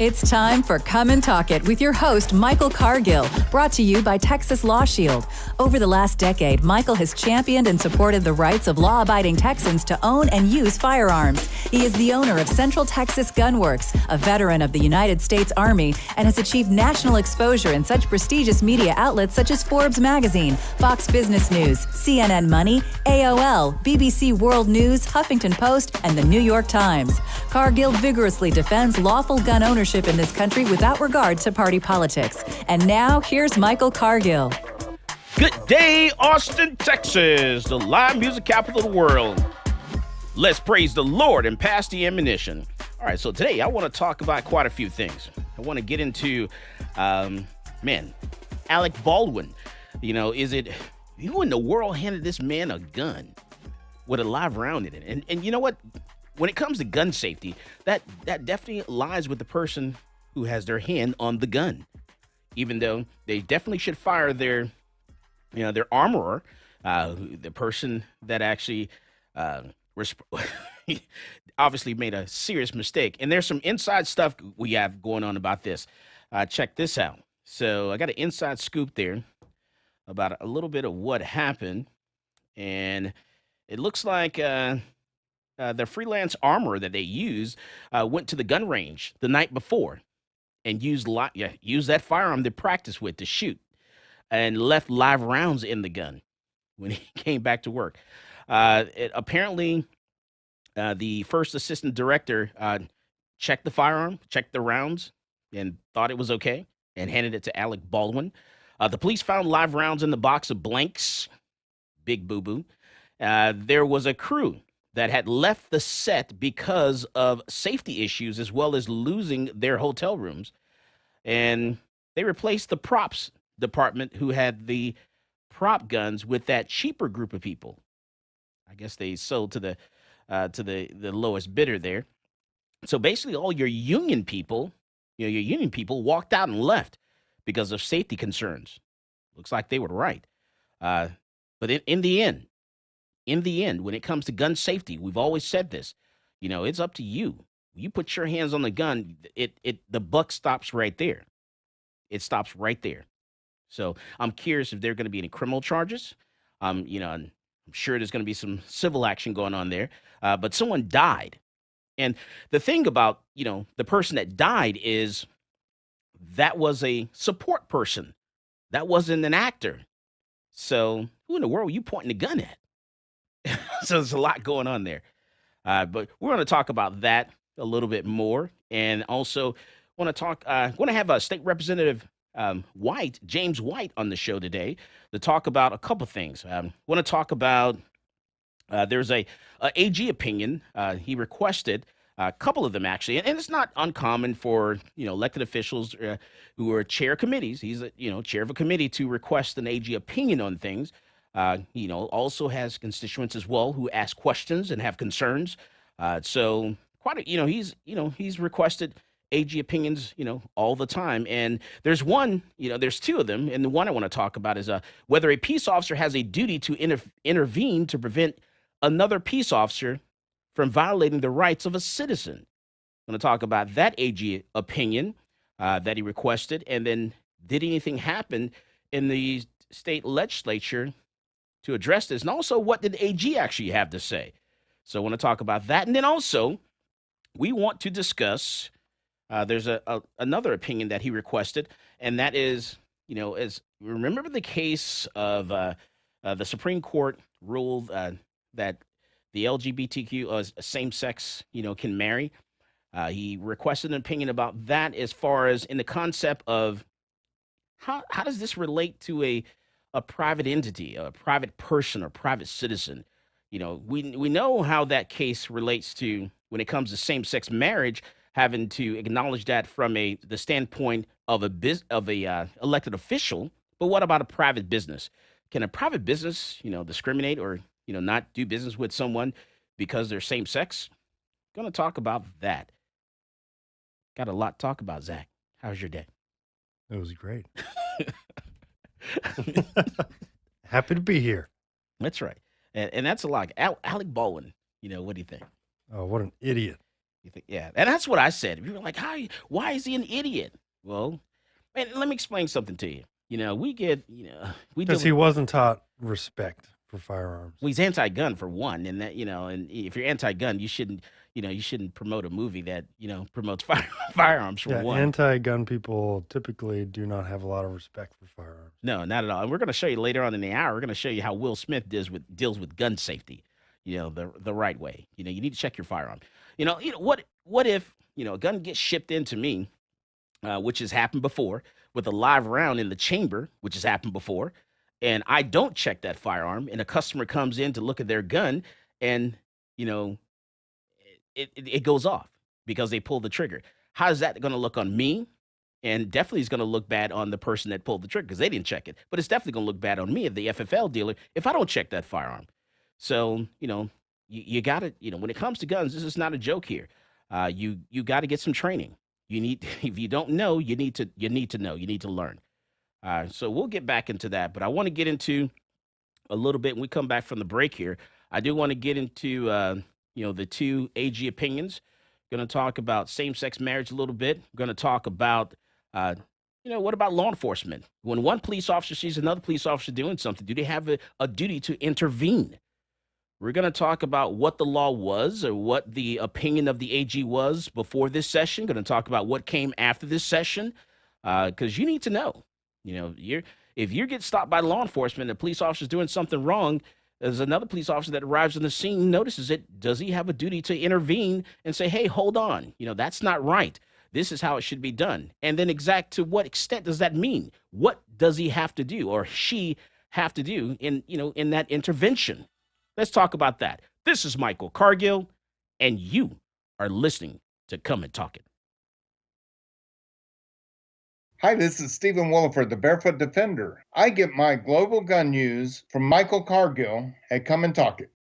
It's time for Come and Talk It with your host, Michael Cargill, brought to you by Texas Law Shield. Over the last decade, Michael has championed and supported the rights of law-abiding Texans to own and use firearms. He is the owner of Central Texas Gun Works, a veteran of the United States Army, and has achieved national exposure in such prestigious media outlets such as Forbes Magazine, Fox Business News, CNN Money, AOL, BBC World News, Huffington Post, and the New York Times. Cargill vigorously defends lawful gun ownership in this country without regard to party politics. And now, here's Michael Cargill. Good day, Austin, Texas, the live music capital of the world. Let's praise the Lord and pass the ammunition. All right, so today I want to talk about quite a few things. I want to get into, Alec Baldwin. You know, who in the world handed this man a gun with a live round in it? And you know what? When it comes to gun safety, that definitely lies with the person who has their hand on the gun. Even though they definitely should fire their armorer, the person that actually obviously made a serious mistake. And there's some inside stuff we have going on about this. Check this out. So I got an inside scoop there about a little bit of what happened, and it looks like the freelance armorer that they used went to the gun range the night before and used that firearm to practice with to shoot, and left live rounds in the gun when he came back to work. Apparently, the first assistant director checked the firearm, checked the rounds, and thought it was okay, and handed it to Alec Baldwin. The police found live rounds in the box of blanks. Big boo-boo. There was a crew that had left the set because of safety issues as well as losing their hotel rooms. And they replaced the props department who had the prop guns with that cheaper group of people. I guess they sold to the lowest bidder there. So basically all your union people walked out and left because of safety concerns. Looks like they were right. But in the end, when it comes to gun safety, we've always said this, it's up to you. You put your hands on the gun, the buck stops right there. It stops right there. So I'm curious if there are going to be any criminal charges. I'm sure there's going to be some civil action going on there. But someone died. And the thing about, the person that died is that was a support person. That wasn't an actor. So who in the world are you pointing the gun at? So there's a lot going on there. But we're going to talk about that a little bit more. And also want to have a state representative James White on the show today to talk about a couple things. Want to talk about there's a AG opinion he requested, a couple of them actually, and it's not uncommon for elected officials who are chair committees. He's chair of a committee to request an AG opinion on things. Also has constituents as well who ask questions and have concerns. So he's requested AG opinions, all the time. And there's there's two of them. And the one I want to talk about is whether a peace officer has a duty to intervene to prevent another peace officer from violating the rights of a citizen. I'm going to talk about that AG opinion that he requested. And then did anything happen in the state legislature to address this? And also, what did AG actually have to say? So I want to talk about that. And then also, we want to discuss, there's another opinion that he requested, and that is, remember the case of the Supreme Court ruled that the LGBTQ same-sex, can marry. He requested an opinion about that as far as in the concept of how does this relate to a private entity, a private person or private citizen. We know how that case relates to when it comes to same-sex marriage, having to acknowledge that from the standpoint of a elected official. But what about a private business? Can a private business, discriminate or not do business with someone because they're same-sex? Going to talk about that. Got a lot to talk about, Zach. How's your day? It was great. Happy to be here. That's right. And that's a lot. Alec Baldwin, what do you think? Oh, what an idiot. You think, yeah, and that's what I said. People were like, "How? Why is he an idiot?" Well, man, let me explain something to you. We deal Because he with, wasn't taught respect for firearms. well, he's anti-gun for one, and that and if you're anti-gun, you shouldn't promote a movie that promotes firearms for Yeah, one. anti-gun people typically do not have a lot of respect for firearms. No, not at all. And we're going to show you later on in the hour. We're going to show you how Will Smith deals with gun safety, the right way. You need to check your firearm. What if a gun gets shipped into me, which has happened before, with a live round in the chamber, which has happened before, and I don't check that firearm, and a customer comes in to look at their gun, and you know it goes off because they pulled the trigger. How's that going to look on me? And definitely is going to look bad on the person that pulled the trigger because they didn't check it. But it's definitely going to look bad on me, the FFL dealer, if I don't check that firearm. So, you got to, when it comes to guns, this is not a joke here. You got to get some training. You need, if you don't know, you need to know, you need to learn. So we'll get back into that. But I want to get into a little bit when we come back from the break here. I do want to get into, the two AG opinions. Going to talk about same-sex marriage a little bit. Going to talk about what about law enforcement? When one police officer sees another police officer doing something, do they have a duty to intervene? We're going to talk about what the law was or what the opinion of the AG was before this session. Going to talk about what came after this session because you need to know. If you get stopped by law enforcement and a police officer is doing something wrong, there's another police officer that arrives on the scene, notices it. Does he have a duty to intervene and say, hey, hold on, that's not right. This is how it should be done. And then exact to what extent does that mean? What does he have to do or she have to do in that intervention? Let's talk about that. This is Michael Cargill, and you are listening to Come and Talk It. Hi, this is Stephen Williford, the Barefoot Defender. I get my global gun news from Michael Cargill at Come and Talk It.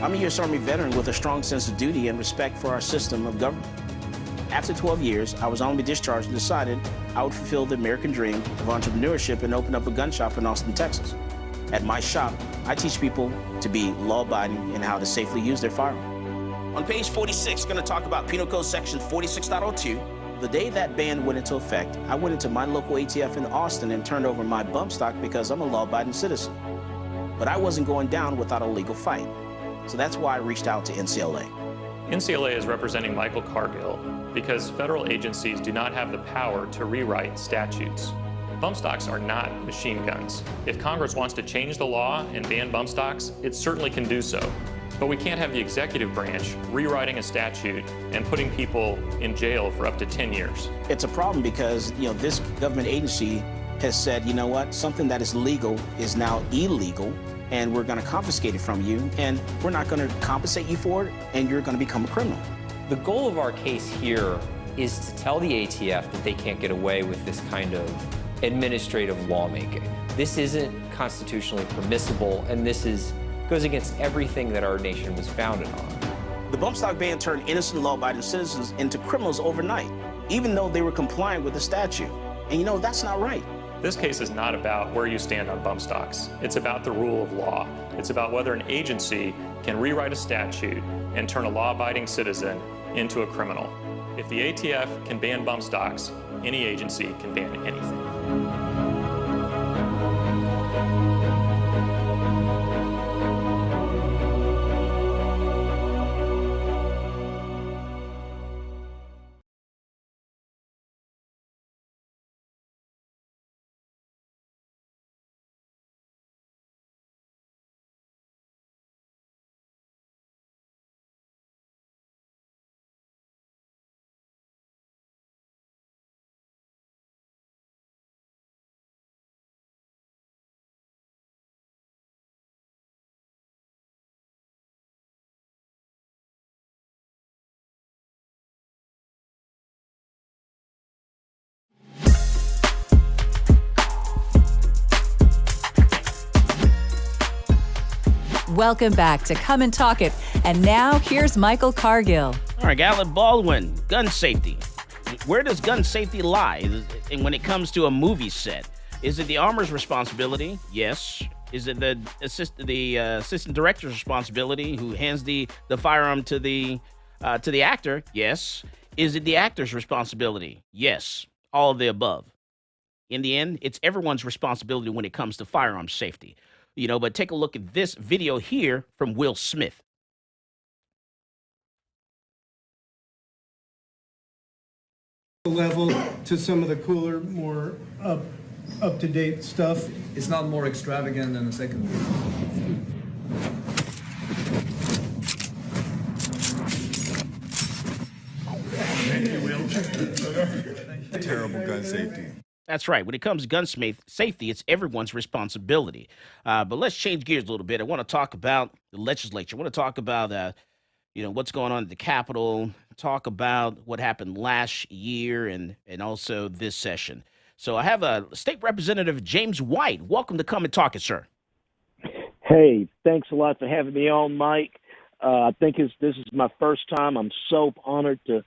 I'm a U.S. Army veteran with a strong sense of duty and respect for our system of government. After 12 years, I was honorably discharged and decided I would fulfill the American dream of entrepreneurship and open up a gun shop in Austin, Texas. At my shop, I teach people to be law-abiding and how to safely use their firearm. On page 46, going to talk about Penal Code Section 46.02. The day that ban went into effect, I went into my local ATF in Austin and turned over my bump stock because I'm a law-abiding citizen. But I wasn't going down without a legal fight. So that's why I reached out to NCLA. NCLA is representing Michael Cargill because federal agencies do not have the power to rewrite statutes. Bump stocks are not machine guns. If Congress wants to change the law and ban bump stocks, it certainly can do so. But we can't have the executive branch rewriting a statute and putting people in jail for up to 10 years. It's a problem because, this government agency has said, you know what, something that is legal is now illegal, and we're going to confiscate it from you, and we're not going to compensate you for it, and you're going to become a criminal. The goal of our case here is to tell the ATF that they can't get away with this kind of administrative lawmaking. This isn't constitutionally permissible, and this goes against everything that our nation was founded on. The bump stock ban turned innocent law-abiding citizens into criminals overnight, even though they were complying with the statute. And that's not right. This case is not about where you stand on bump stocks. It's about the rule of law. It's about whether an agency can rewrite a statute and turn a law-abiding citizen into a criminal. If the ATF can ban bump stocks, any agency can ban anything. Welcome back to Come and Talk It. And now here's Michael Cargill. All right, Alec Baldwin, gun safety. Where does gun safety lie? And when it comes to a movie set, is it the armor's responsibility? Yes. Is it the assistant director's responsibility who hands the firearm to the actor? Yes. Is it the actor's responsibility? Yes. All of the above. In the end, it's everyone's responsibility when it comes to firearm safety. But take a look at this video here from Will Smith. Level to some of the cooler, more up-to-date stuff. It's not more extravagant than the second one. Terrible gun safety. That's right. When it comes to gun safety, it's everyone's responsibility. But let's change gears a little bit. I want to talk about the legislature. I want to talk about what's going on at the Capitol, talk about what happened last year and also this session. So I have a State Representative James White. Welcome to Come and Talk It, sir. Hey, thanks a lot for having me on, Mike. I think this is my first time. I'm so honored to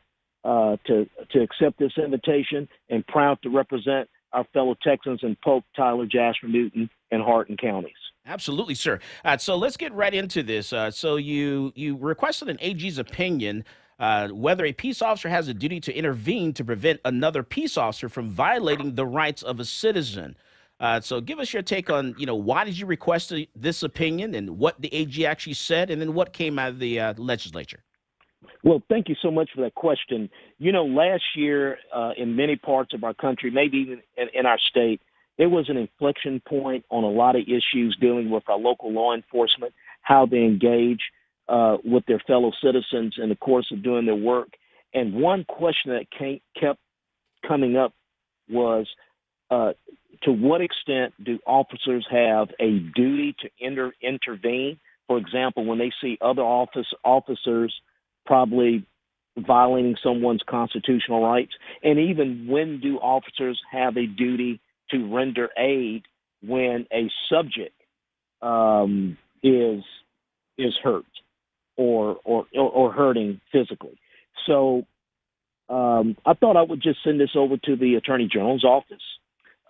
accept this invitation and proud to represent our fellow Texans in Polk, Tyler, Jasper, Newton, and Hardin counties. Absolutely, sir. So let's get right into this. So you requested an AG's opinion whether a peace officer has a duty to intervene to prevent another peace officer from violating the rights of a citizen. So give us your take on, why did you request this opinion and what the AG actually said, and then what came out of the legislature? Well, thank you so much for that question. Last year in many parts of our country, maybe even in our state, there was an inflection point on a lot of issues dealing with our local law enforcement, how they engage with their fellow citizens in the course of doing their work. And one question that kept coming up was, to what extent do officers have a duty to intervene? For example, when they see other officers probably violating someone's constitutional rights, and even when do officers have a duty to render aid when a subject is hurt or hurting physically? So I thought I would just send this over to the Attorney General's office.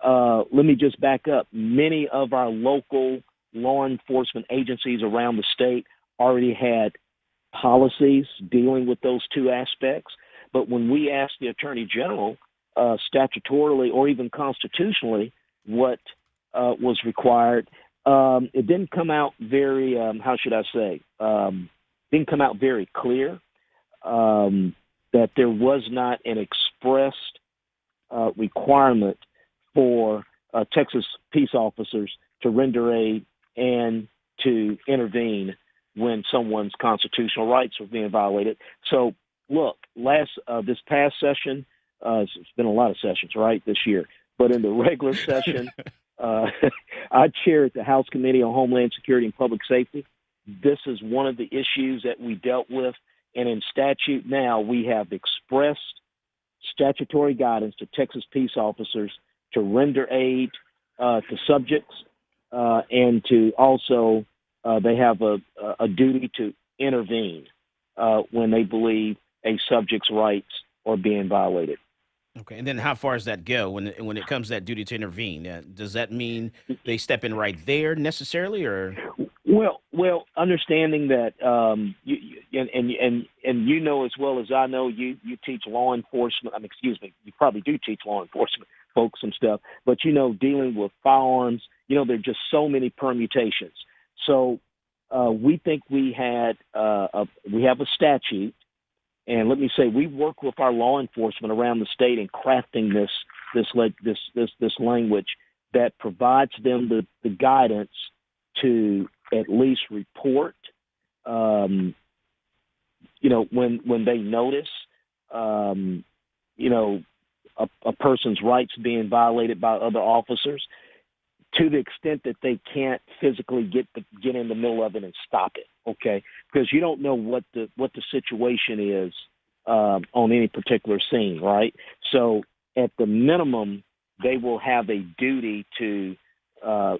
Let me just back up. Many of our local law enforcement agencies around the state already had policies dealing with those two aspects. But when we asked the Attorney General statutorily or even constitutionally what was required, it didn't come out very, didn't come out very clear that there was not an expressed requirement for Texas peace officers to render aid and to intervene when someone's constitutional rights are being violated. So, look, this past session, it's been a lot of sessions, right, this year, but in the regular session, I chaired the House Committee on Homeland Security and Public Safety. This is one of the issues that we dealt with, and in statute now we have expressed statutory guidance to Texas peace officers to render aid to subjects and to also they have a duty to intervene when they believe a subject's rights are being violated. Okay, and then how far does that go when it comes to that duty to intervene? Does that mean they step in right there necessarily, or? Well, understanding that you know as well as I know, you teach law enforcement. You probably do teach law enforcement folks some stuff, but dealing with firearms, there are just so many permutations. So we think we have a statute. And let me say, we work with our law enforcement around the state in crafting this language that provides them the guidance to at least report, when they notice, a person's rights being violated by other officers, to the extent that they can't physically get in the middle of it and stop it, okay? Because you don't know what the situation is on any particular scene, right? So at the minimum, they will have a duty to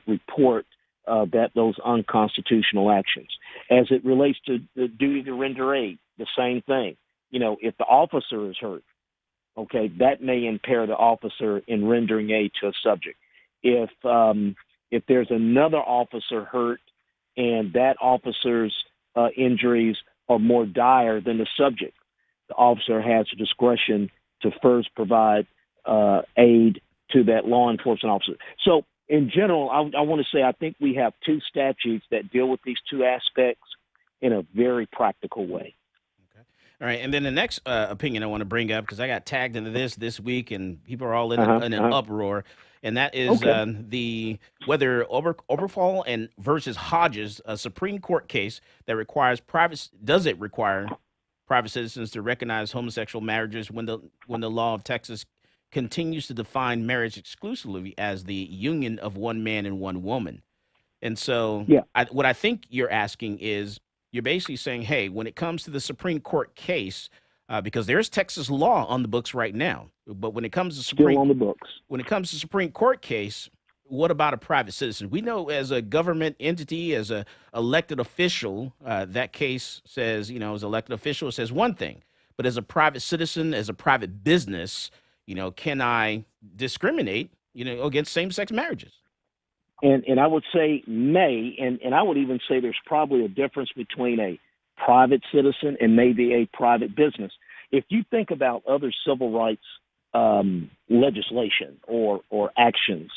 report those unconstitutional actions. As it relates to the duty to render aid, the same thing. If the officer is hurt, okay, that may impair the officer in rendering aid to a subject. If there's another officer hurt and that officer's injuries are more dire than the subject, the officer has discretion to first provide aid to that law enforcement officer. So in general, I want to say I think we have two statutes that deal with these two aspects in a very practical way. All right, and then the next opinion I want to bring up, because I got tagged into this week, and people are all in an uproar, and that is the whether Obergefell and versus Hodges, a Supreme Court case that requires does it require private citizens to recognize homosexual marriages when the law of Texas continues to define marriage exclusively as the union of one man and one woman. And so what I think you're asking is, you're basically saying, hey, when it comes to the Supreme Court case, because there's Texas law on the books right now, but when it comes to when it comes to Supreme Court case, what about a private citizen? We know as a government entity, as a elected official, that case says, as elected official, it says one thing, but as a private citizen, as a private business, can I discriminate, against same-sex marriages? And I would say may, and I would even say there's probably a difference between a private citizen and maybe a private business. If you think about other civil rights legislation or actions,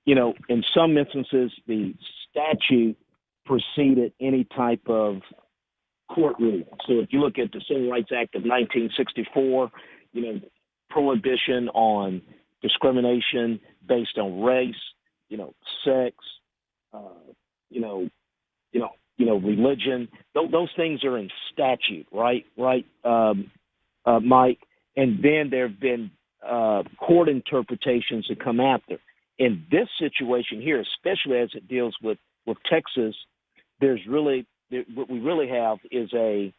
in some instances the statute preceded any type of court ruling. So if you look at the Civil Rights Act of 1964, prohibition on discrimination based on race, sex, religion. Those things are in statute, right, Mike? And then there have been court interpretations that come after. In this situation here, especially as it deals with Texas, what we really have is a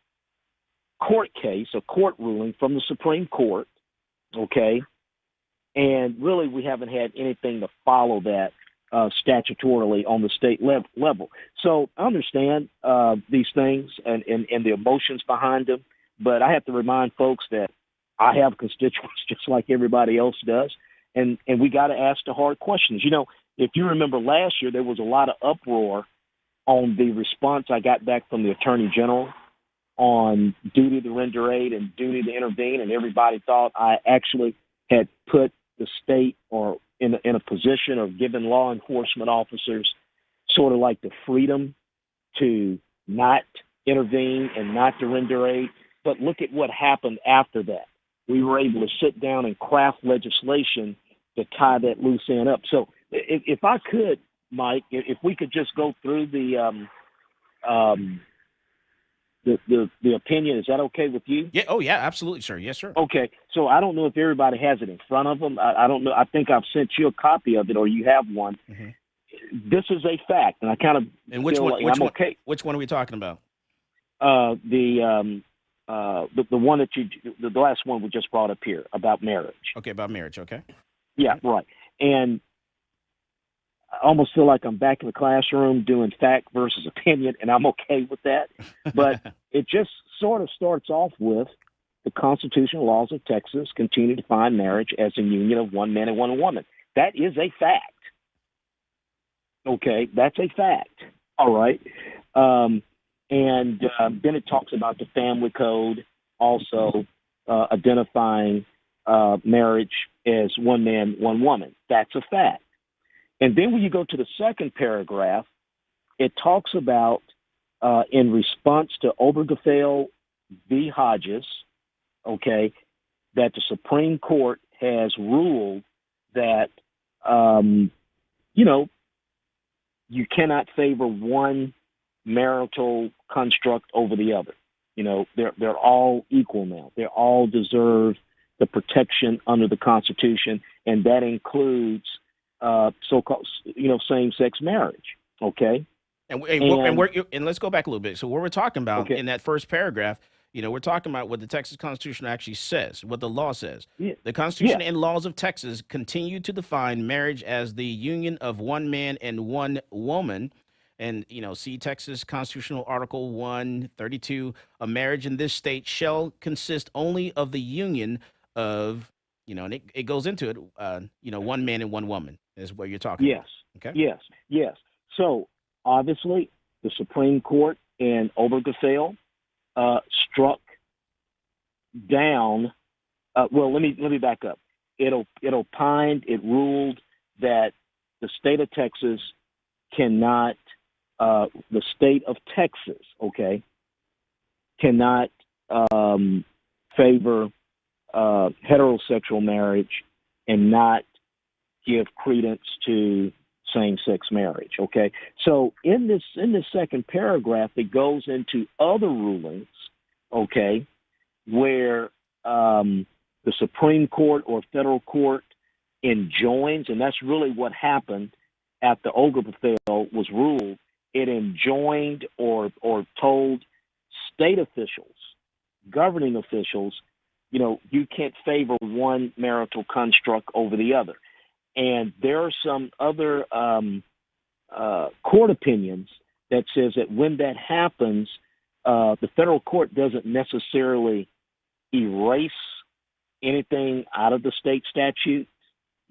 court case, a court ruling from the Supreme Court, okay? And really we haven't had anything to follow that statutorily on the state level. So I understand these things and the emotions behind them, but I have to remind folks that I have constituents just like everybody else does, and we got to ask the hard questions. If you remember last year, there was a lot of uproar on the response I got back from the Attorney General on duty to render aid and duty to intervene, and everybody thought I actually had put the state or in a position of giving law enforcement officers sort of like the freedom to not intervene and not to render aid. But look at what happened after that. We were able to sit down and craft legislation to tie that loose end up. So if I could, Mike, if we could just go through the opinion, is that okay with you? Yeah. Oh, yeah. Absolutely, sir. Yes, sir. Okay. So I don't know if everybody has it in front of them. I don't know. I think I've sent you a copy of it, or you have one. Mm-hmm. This is a fact, and I kind of which one are we talking about? The one that the last one we just brought up here about marriage. Okay, about marriage. Okay. Yeah, right. And I almost feel like I'm back in the classroom doing fact versus opinion, and I'm okay with that. But it just sort of starts off with the constitutional laws of Texas continue to define marriage as a union of one man and one woman. That is a fact. Okay, that's a fact. All right. And then it talks about the family code also identifying marriage as one man, one woman. That's a fact. And then when you go to the second paragraph, it talks about in response to Obergefell v. Hodges, okay, that the Supreme Court has ruled that, you cannot favor one marital construct over the other. They're all equal now. They all deserve the protection under the Constitution, and that includes so-called, same-sex marriage. Okay, and let's go back a little bit. So what we're talking about in that first paragraph We're talking about what the Texas Constitution actually says, what the law says. Yeah. The Constitution Yeah. and laws of Texas continue to define marriage as the union of one man and one woman. And, see Texas Constitutional Article 132, a marriage in this state shall consist only of the union of, and it goes into it, one man and one woman is what you're talking Yes. about. Okay. Yes. So obviously, the Supreme Court in Obergefell struck down. Let me back up. It ruled that the state of Texas cannot, the state of Texas, cannot favor heterosexual marriage and not give credence to same-sex marriage. So in this second paragraph, it goes into other rulings, where the Supreme Court or federal court enjoins, and that's really what happened at the Obergefell was ruled. It enjoined or told state officials, governing officials, you can't favor one marital construct over the other. And there are some other court opinions that says that when that happens, the federal court doesn't necessarily erase anything out of the state statute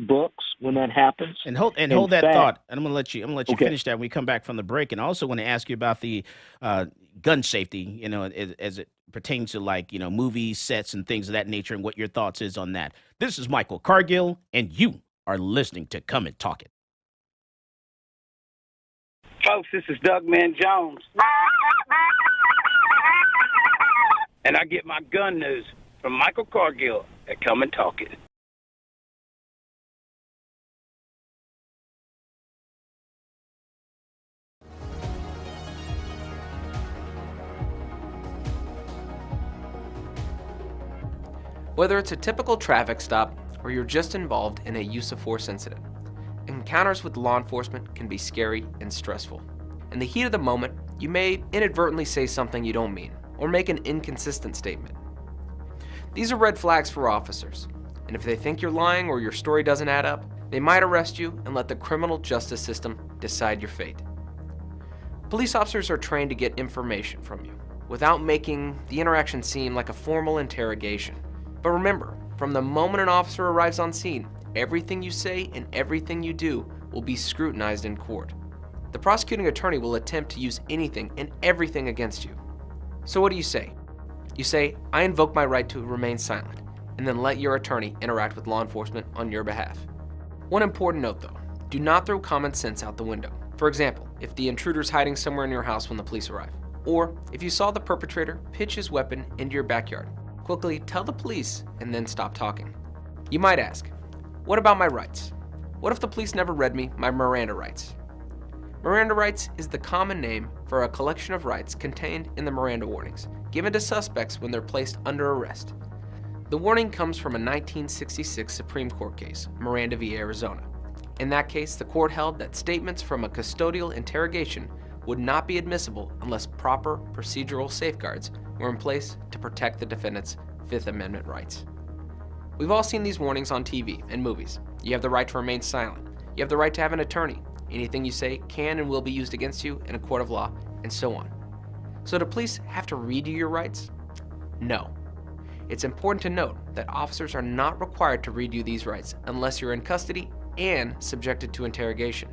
books when that happens. And hold that thought. And I'm gonna let you finish that when we come back from the break. And I also want to ask you about the gun safety, as it pertains to movie sets and things of that nature, and what your thoughts is on that. This is Michael Cargill, and you are listening to Come and Talk It. Folks, this is Doug Man Jones. And I get my gun news from Michael Cargill at Come and Talk It. Whether it's a typical traffic stop or you're just involved in a use of force incident, encounters with law enforcement can be scary and stressful. In the heat of the moment, you may inadvertently say something you don't mean or make an inconsistent statement. These are red flags for officers, and if they think you're lying or your story doesn't add up, they might arrest you and let the criminal justice system decide your fate. Police officers are trained to get information from you without making the interaction seem like a formal interrogation. But remember, from the moment an officer arrives on scene, everything you say and everything you do will be scrutinized in court. The prosecuting attorney will attempt to use anything and everything against you. So what do you say? You say, I invoke my right to remain silent, and then let your attorney interact with law enforcement on your behalf. One important note though, do not throw common sense out the window. For example, if the intruder's hiding somewhere in your house when the police arrive, or if you saw the perpetrator pitch his weapon into your backyard, quickly tell the police and then stop talking. You might ask, what about my rights? What if the police never read me my Miranda rights? Miranda rights is the common name for a collection of rights contained in the Miranda warnings, given to suspects when they're placed under arrest. The warning comes from a 1966 Supreme Court case, Miranda v. Arizona. In that case, the court held that statements from a custodial interrogation would not be admissible unless proper procedural safeguards were in place to protect the defendant's Fifth Amendment rights. We've all seen these warnings on TV and movies. You have the right to remain silent. You have the right to have an attorney. Anything you say can and will be used against you in a court of law, and so on. So do police have to read you your rights? No. It's important to note that officers are not required to read you these rights unless you're in custody and subjected to interrogation.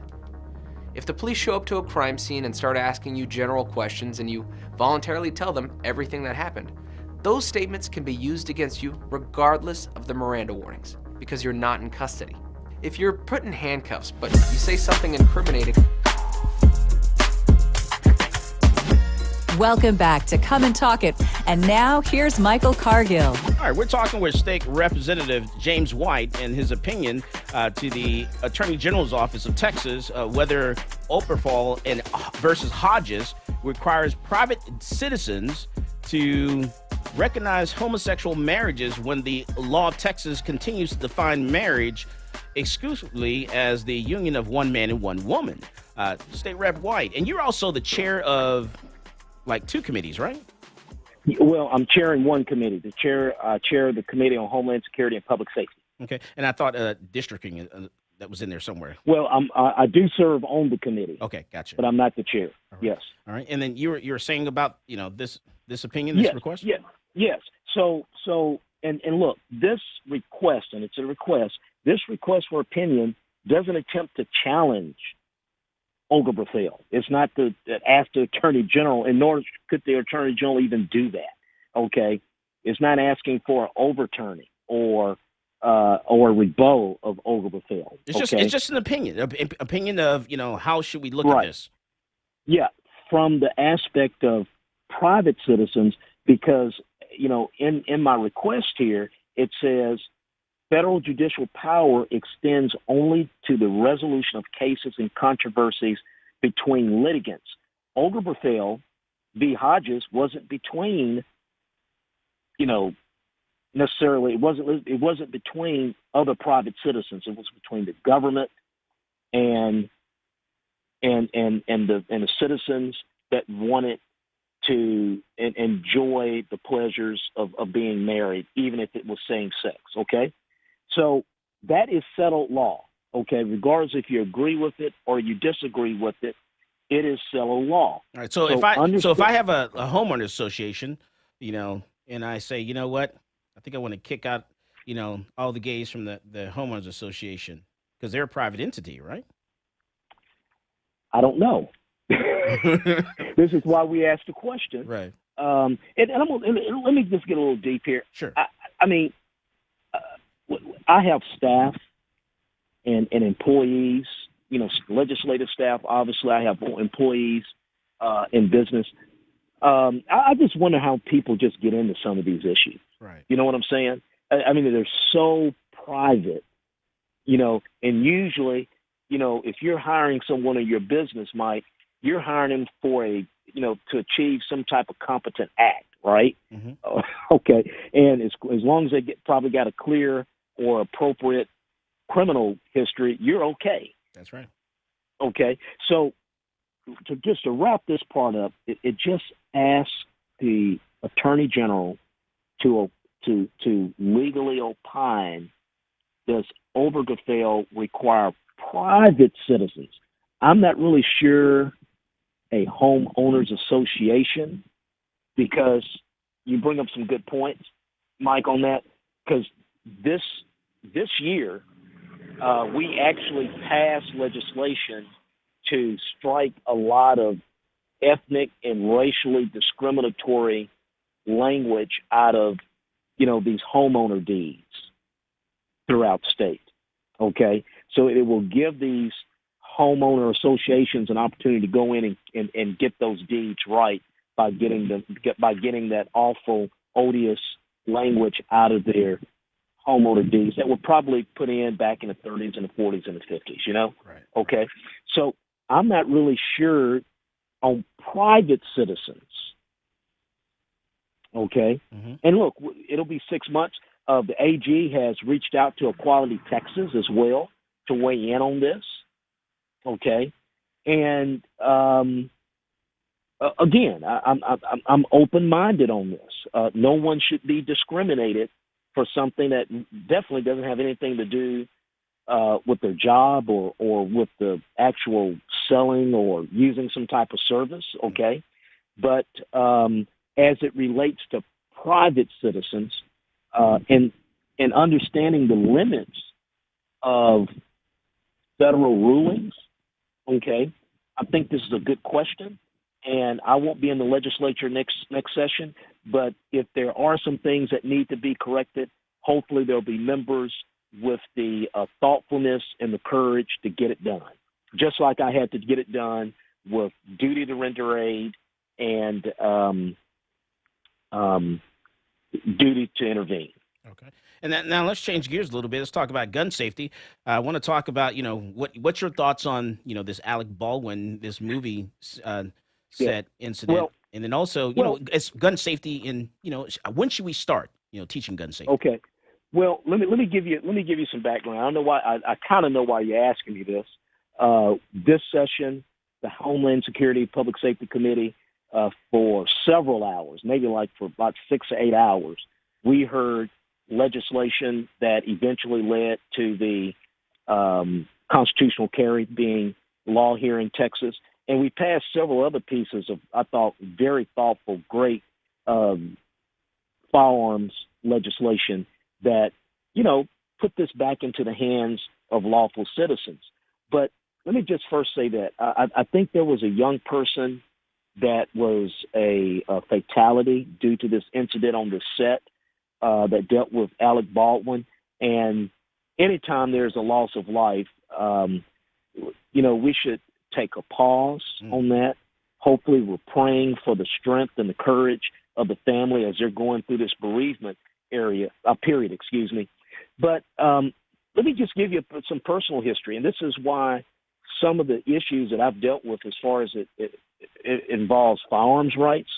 If the police show up to a crime scene and start asking you general questions and you voluntarily tell them everything that happened, those statements can be used against you regardless of the Miranda warnings because you're not in custody. If you're put in handcuffs but you say something incriminating. Welcome back to Come and Talk It. And now here's Michael Cargill. All right, we're talking with State Representative James White and his opinion to the Attorney General's Office of Texas, whether Obergefell and versus Hodges requires private citizens to recognize homosexual marriages when the law of Texas continues to define marriage exclusively as the union of one man and one woman. State Rep White, and you're also the chair of two committees, right? Well, I'm chairing one committee. The chair of the Committee on Homeland Security and Public Safety. Okay, and I thought districting that was in there somewhere. Well, I do serve on the committee. Okay, gotcha. But I'm not the chair. All right. Yes. All right, and then you were saying about this opinion, this request. Yes. So and look, this request, and it's a request. This request for opinion doesn't attempt to challenge Olga Bethel. It's not to ask the Attorney General, and nor could the Attorney General even do that. Okay, it's not asking for an overturning or rebuttal of Olga Bethel. It's just an opinion of how should we look at this? Yeah, from the aspect of private citizens, because in my request here it says federal judicial power extends only to the resolution of cases and controversies between litigants. Olga Bethel v. Hodges wasn't between, necessarily. It wasn't between other private citizens. It was between the government and the citizens that wanted to enjoy the pleasures of being married, even if it was same sex. Okay, so that is settled law. Okay, regardless if you agree with it or you disagree with it, it is settled law. All right. So if I have a homeowners association, and I say, you know what, I think I want to kick out, all the gays from the homeowners association because they're a private entity, right? I don't know. This is why we asked the question, right? And let me just get a little deep here. Sure. I mean, I have staff and employees. Legislative staff. Obviously, I have employees in business. I just wonder how people just get into some of these issues. Right. You know what I'm saying? I mean, they're so private. And usually, if you're hiring someone in your business, Mike, you're hiring them for to achieve some type of competent act, right? Mm-hmm. Okay. And as long as they probably got a clear or appropriate criminal history, you're okay. That's right. Okay. So to wrap this part up, it just asks the Attorney General to legally opine, does Olga Bethel require private citizens? I'm not really sure a homeowners association, because you bring up some good points, Mike, on that, because this year we actually passed legislation to strike a lot of ethnic and racially discriminatory language out of these homeowner deeds throughout the state. Okay, so it will give these homeowner associations an opportunity to go in and get those deeds right by getting that awful, odious language out of their homeowner deeds that were probably put in back in the 30s and the 40s and the 50s. Right. Okay, so I'm not really sure on private citizens. Okay, mm-hmm. And look, it'll be 6 months. The AG has reached out to Equality Texas as well to weigh in on this. Okay, and again, I'm open-minded on this. No one should be discriminated for something that definitely doesn't have anything to do with their job or with the actual selling or using some type of service. Okay, but as it relates to private citizens and understanding the limits of federal rulings. Okay, I think this is a good question, and I won't be in the legislature next session, but if there are some things that need to be corrected, hopefully there'll be members with the thoughtfulness and the courage to get it done, just like I had to get it done with duty to render aid and duty to intervene. Okay. And now let's change gears a little bit. Let's talk about gun safety. I want to talk about, what's your thoughts on, this Alec Baldwin, this movie set incident. Well, and then also, it's gun safety in, when should we start, teaching gun safety? Okay. Well, let me give you some background. I don't know why I kind of know why you're asking me this. This session, the Homeland Security Public Safety Committee for several hours, maybe like for about 6 to 8 hours. We heard legislation that eventually led to the constitutional carry being law here in Texas. And we passed several other pieces of, I thought, very thoughtful, great firearms legislation that, put this back into the hands of lawful citizens. But let me just first say that I think there was a young person that was a fatality due to this incident on the set that dealt with Alec Baldwin. And anytime there's a loss of life, we should take a pause on that. Hopefully we're praying for the strength and the courage of the family as they're going through this bereavement period. But let me just give you some personal history. And this is why some of the issues that I've dealt with as far as it involves firearms rights,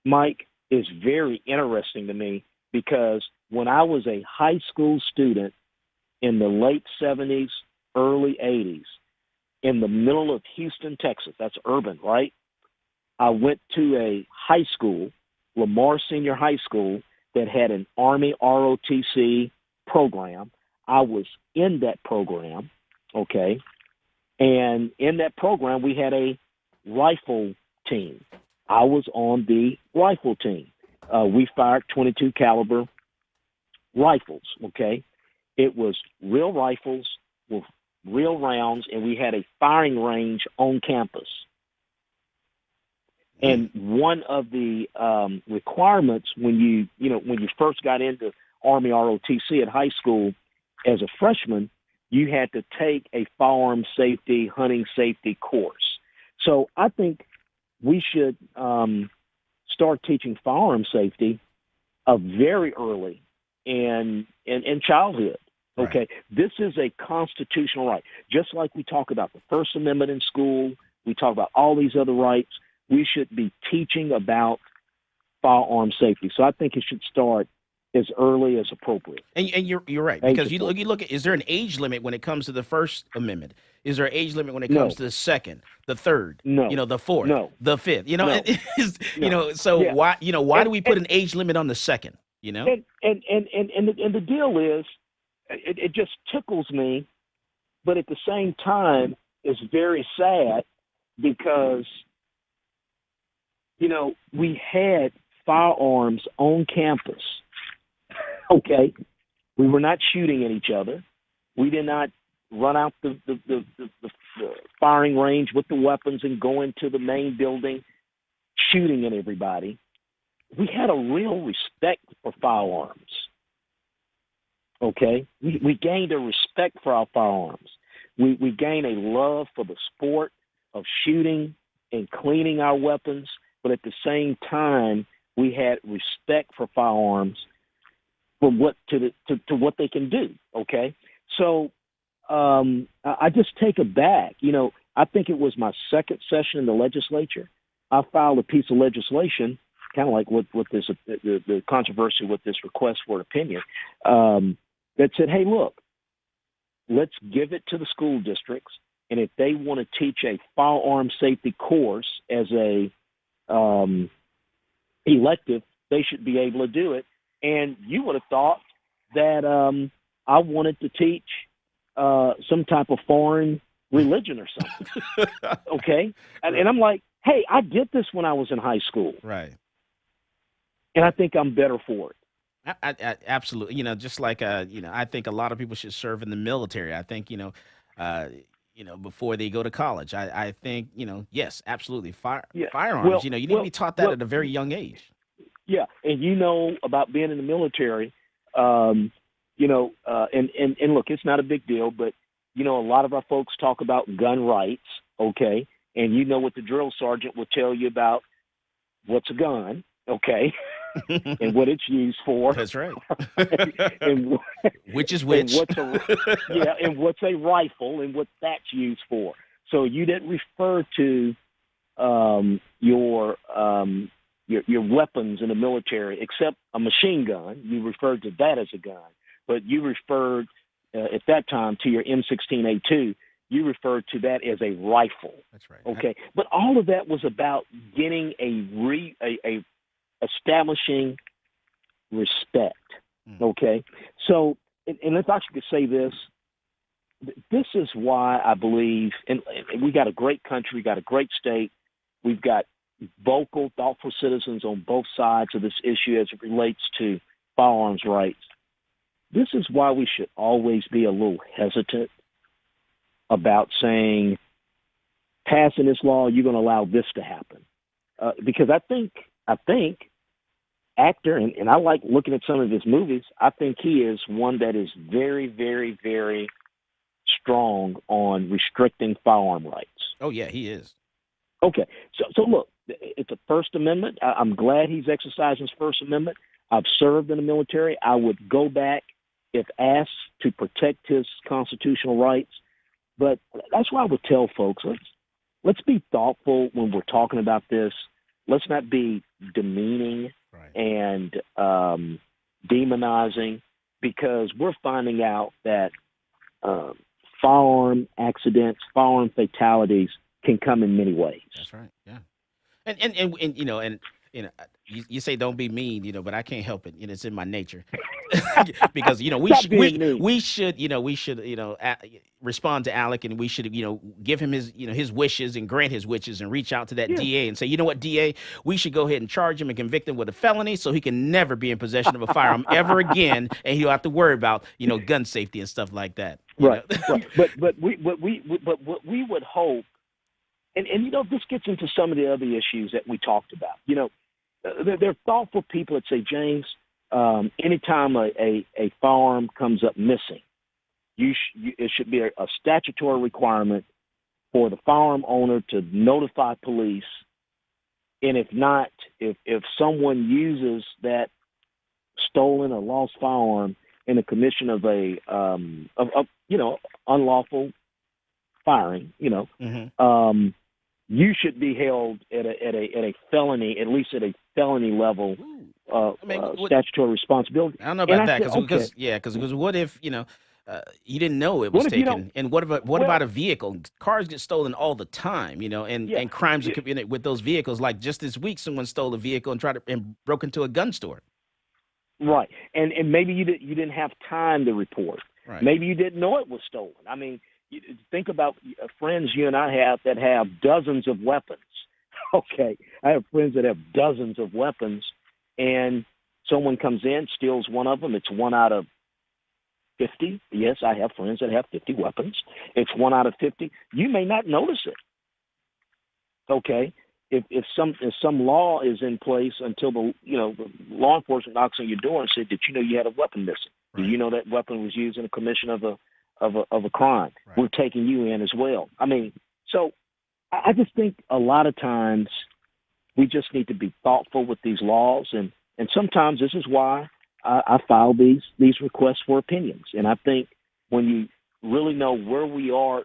Mike, is very interesting to me, because when I was a high school student in the late 70s, early 80s, in the middle of Houston, Texas, that's urban, right? I went to a high school, Lamar Senior High School, that had an Army ROTC program. I was in that program, okay? And in that program, we had a rifle team. I was on the rifle team. We fired .22 caliber rifles, okay? It was real rifles with real rounds, and we had a firing range on campus. And one of the requirements when you first got into Army ROTC at high school as a freshman, you had to take a firearm safety, hunting safety course. So I think we should start teaching firearm safety very early in childhood. Okay, right. This is a constitutional right. Just like we talk about the First Amendment in school, we talk about all these other rights, we should be teaching about firearm safety. So I think it should start as early as appropriate. And you're right, because you look at, is there an age limit when it comes to the First Amendment? Is there an age limit when it comes to the second, the third, the fourth, the fifth? So why do we put an age limit on the second? And the deal is, it just tickles me, but at the same time, it's very sad because, we had firearms on campus. Okay, we were not shooting at each other. We did not run out the firing range with the weapons and go into the main building shooting at everybody. We had a real respect for firearms. Okay, we gained a respect for our firearms. We gained a love for the sport of shooting and cleaning our weapons, but at the same time, we had respect for firearms for what they can do. Okay, so I just take it back. I think it was my second session in the legislature. I filed a piece of legislation, kind of like what this the controversy with this request for opinion, that said, hey, look, let's give it to the school districts, and if they want to teach a firearm safety course as a elective, they should be able to do it. And you would have thought that I wanted to teach some type of foreign religion or something. Okay? And I'm like, hey, I did this when I was in high school. Right. And I think I'm better for it. I absolutely. Just like, I think a lot of people should serve in the military. I think, before they go to college. I think, yes, absolutely. Firearms, you need to be taught that at a very young age. Yeah, and about being in the military, and look, it's not a big deal, but, a lot of our folks talk about gun rights, okay? And what the drill sergeant will tell you about what's a gun, okay? And what it's used for. That's right. and which is which. And what's a rifle and what that's used for. So you didn't refer to your weapons in the military, except a machine gun. You referred to that as a gun, but you referred at that time to your M16A2 you referred to that as a rifle. That's right. Okay, but all of that was about getting a establishing respect. Okay, so and if I could say this, this is why I believe, and we got a great country, we got a great state, we've got vocal, thoughtful citizens on both sides of this issue as it relates to firearms rights. This is why we should always be a little hesitant about saying, passing this law, you're going to allow this to happen. Because I think actor, and I like looking at some of his movies, I think he is one that is very, very, very strong on restricting firearm rights. Oh, yeah, he is. Okay. So look, it's a First Amendment. I'm glad he's exercising his First Amendment. I've served in the military. I would go back if asked to protect his constitutional rights. But that's why I would tell folks, let's be thoughtful when we're talking about this. Let's not be demeaning and demonizing, because we're finding out that firearm accidents, firearm fatalities can come in many ways. That's right. Yeah. And you know, you say don't be mean, but I can't help it. It's in my nature. Because we should respond to Alec, and we should give him his wishes and grant his wishes and reach out to that DA and say, you know what, DA, we should go ahead and charge him and convict him with a felony so he can never be in possession of a firearm ever again, and he'll have to worry about gun safety and stuff like that. Right. But we would hope, and this gets into some of the other issues that we talked about. There are thoughtful people that say, James, anytime a firearm comes up missing, it should be a statutory requirement for the firearm owner to notify police. And if not, if someone uses that stolen or lost firearm in the commission of unlawful firing, you should be held at a felony, at least at a felony level. Statutory responsibility. I don't know about that because what if you didn't know it was taken, and what about a vehicle? Cars get stolen all the time, and crimes are committed with those vehicles. Like just this week, someone stole a vehicle and broke into a gun store. Right, and maybe you didn't have time to report. Right. Maybe you didn't know it was stolen. I mean, think about friends you and I have that have dozens of weapons. Okay, I have friends that have dozens of weapons. And someone comes in, steals one of them. It's 1 out of 50. Yes, I have friends that have 50 weapons. It's 1 out of 50. You may not notice it. Okay, if some law is in place until the law enforcement knocks on your door and said, "Did you know you had a weapon missing? Right. Did you know that weapon was used in the commission of a crime? Right. We're taking you in as well." I mean, so I just think a lot of times we just need to be thoughtful with these laws, and sometimes this is why I file these requests for opinions. And I think when you really know where we are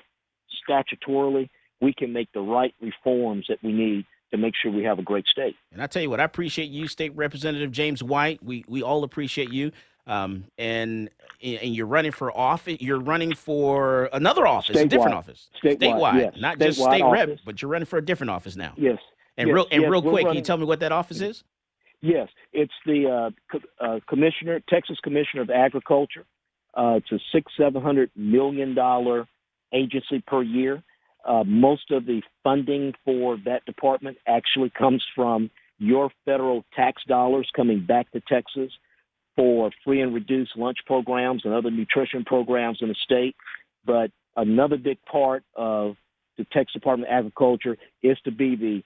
statutorily, we can make the right reforms that we need to make sure we have a great state. And I tell you what, I appreciate you, State Representative James White. We all appreciate you. And you're running for office. You're running for another office, a different office, statewide, yes. Not just state rep, but you're running for a different office now. Yes. And real quick, can you tell me what that office is? Yes, it's the Texas Commissioner of Agriculture. It's a $600-700 million agency per year. Most of the funding for that department actually comes from your federal tax dollars coming back to Texas for free and reduced lunch programs and other nutrition programs in the state. But another big part of the Texas Department of Agriculture is to be the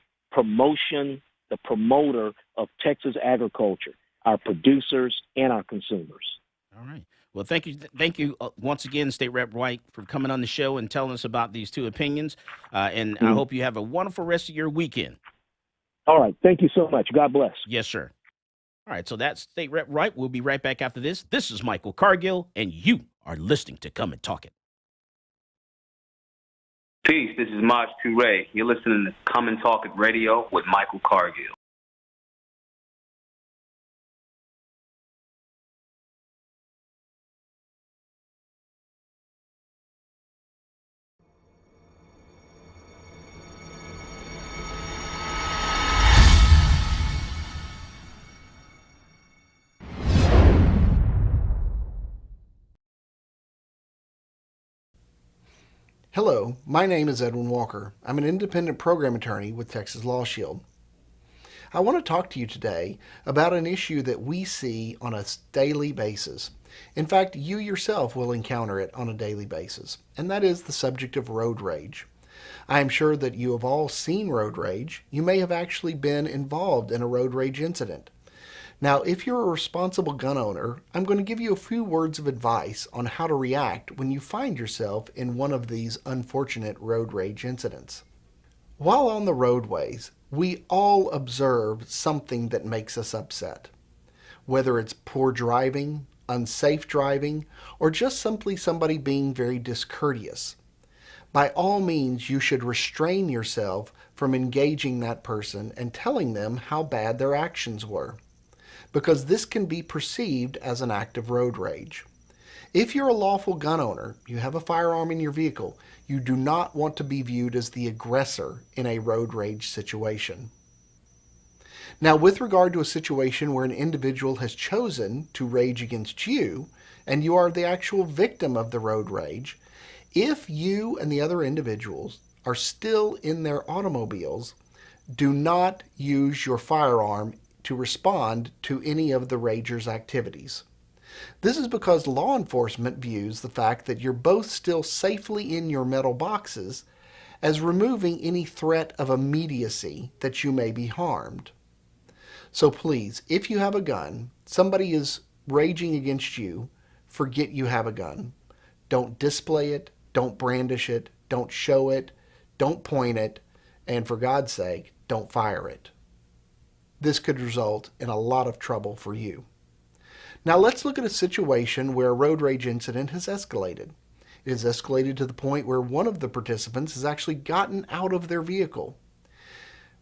promoter of Texas agriculture, our producers and our consumers. All right. Well, thank you once again, State Rep White, for coming on the show and telling us about these two opinions. And I hope you have a wonderful rest of your weekend. All right. Thank you so much. God bless. Yes, sir. All right. So that's State Rep White. We'll be right back after this. This is Michael Cargill, and you are listening to Come and Talk It. Peace, this is Maj Toure. You're listening to Come and Talk It Radio with Michael Cargill. Hello, my name is Edwin Walker. I'm an independent program attorney with Texas Law Shield. I want to talk to you today about an issue that we see on a daily basis. In fact, you yourself will encounter it on a daily basis, and that is the subject of road rage. I am sure that you have all seen road rage. You may have actually been involved in a road rage incident. Now, if you're a responsible gun owner, I'm going to give you a few words of advice on how to react when you find yourself in one of these unfortunate road rage incidents. While on the roadways, we all observe something that makes us upset. Whether it's poor driving, unsafe driving, or just simply somebody being very discourteous. By all means, you should restrain yourself from engaging that person and telling them how bad their actions were, because this can be perceived as an act of road rage. If you're a lawful gun owner, you have a firearm in your vehicle, you do not want to be viewed as the aggressor in a road rage situation. Now, with regard to a situation where an individual has chosen to rage against you, and you are the actual victim of the road rage, if you and the other individuals are still in their automobiles, do not use your firearm to respond to any of the rager's activities. This is because law enforcement views the fact that you're both still safely in your metal boxes as removing any threat of immediacy that you may be harmed. So please, if you have a gun, somebody is raging against you, forget you have a gun. Don't display it, don't brandish it, don't show it, don't point it, and for God's sake, don't fire it. This could result in a lot of trouble for you. Now let's look at a situation where a road rage incident has escalated. It has escalated to the point where one of the participants has actually gotten out of their vehicle.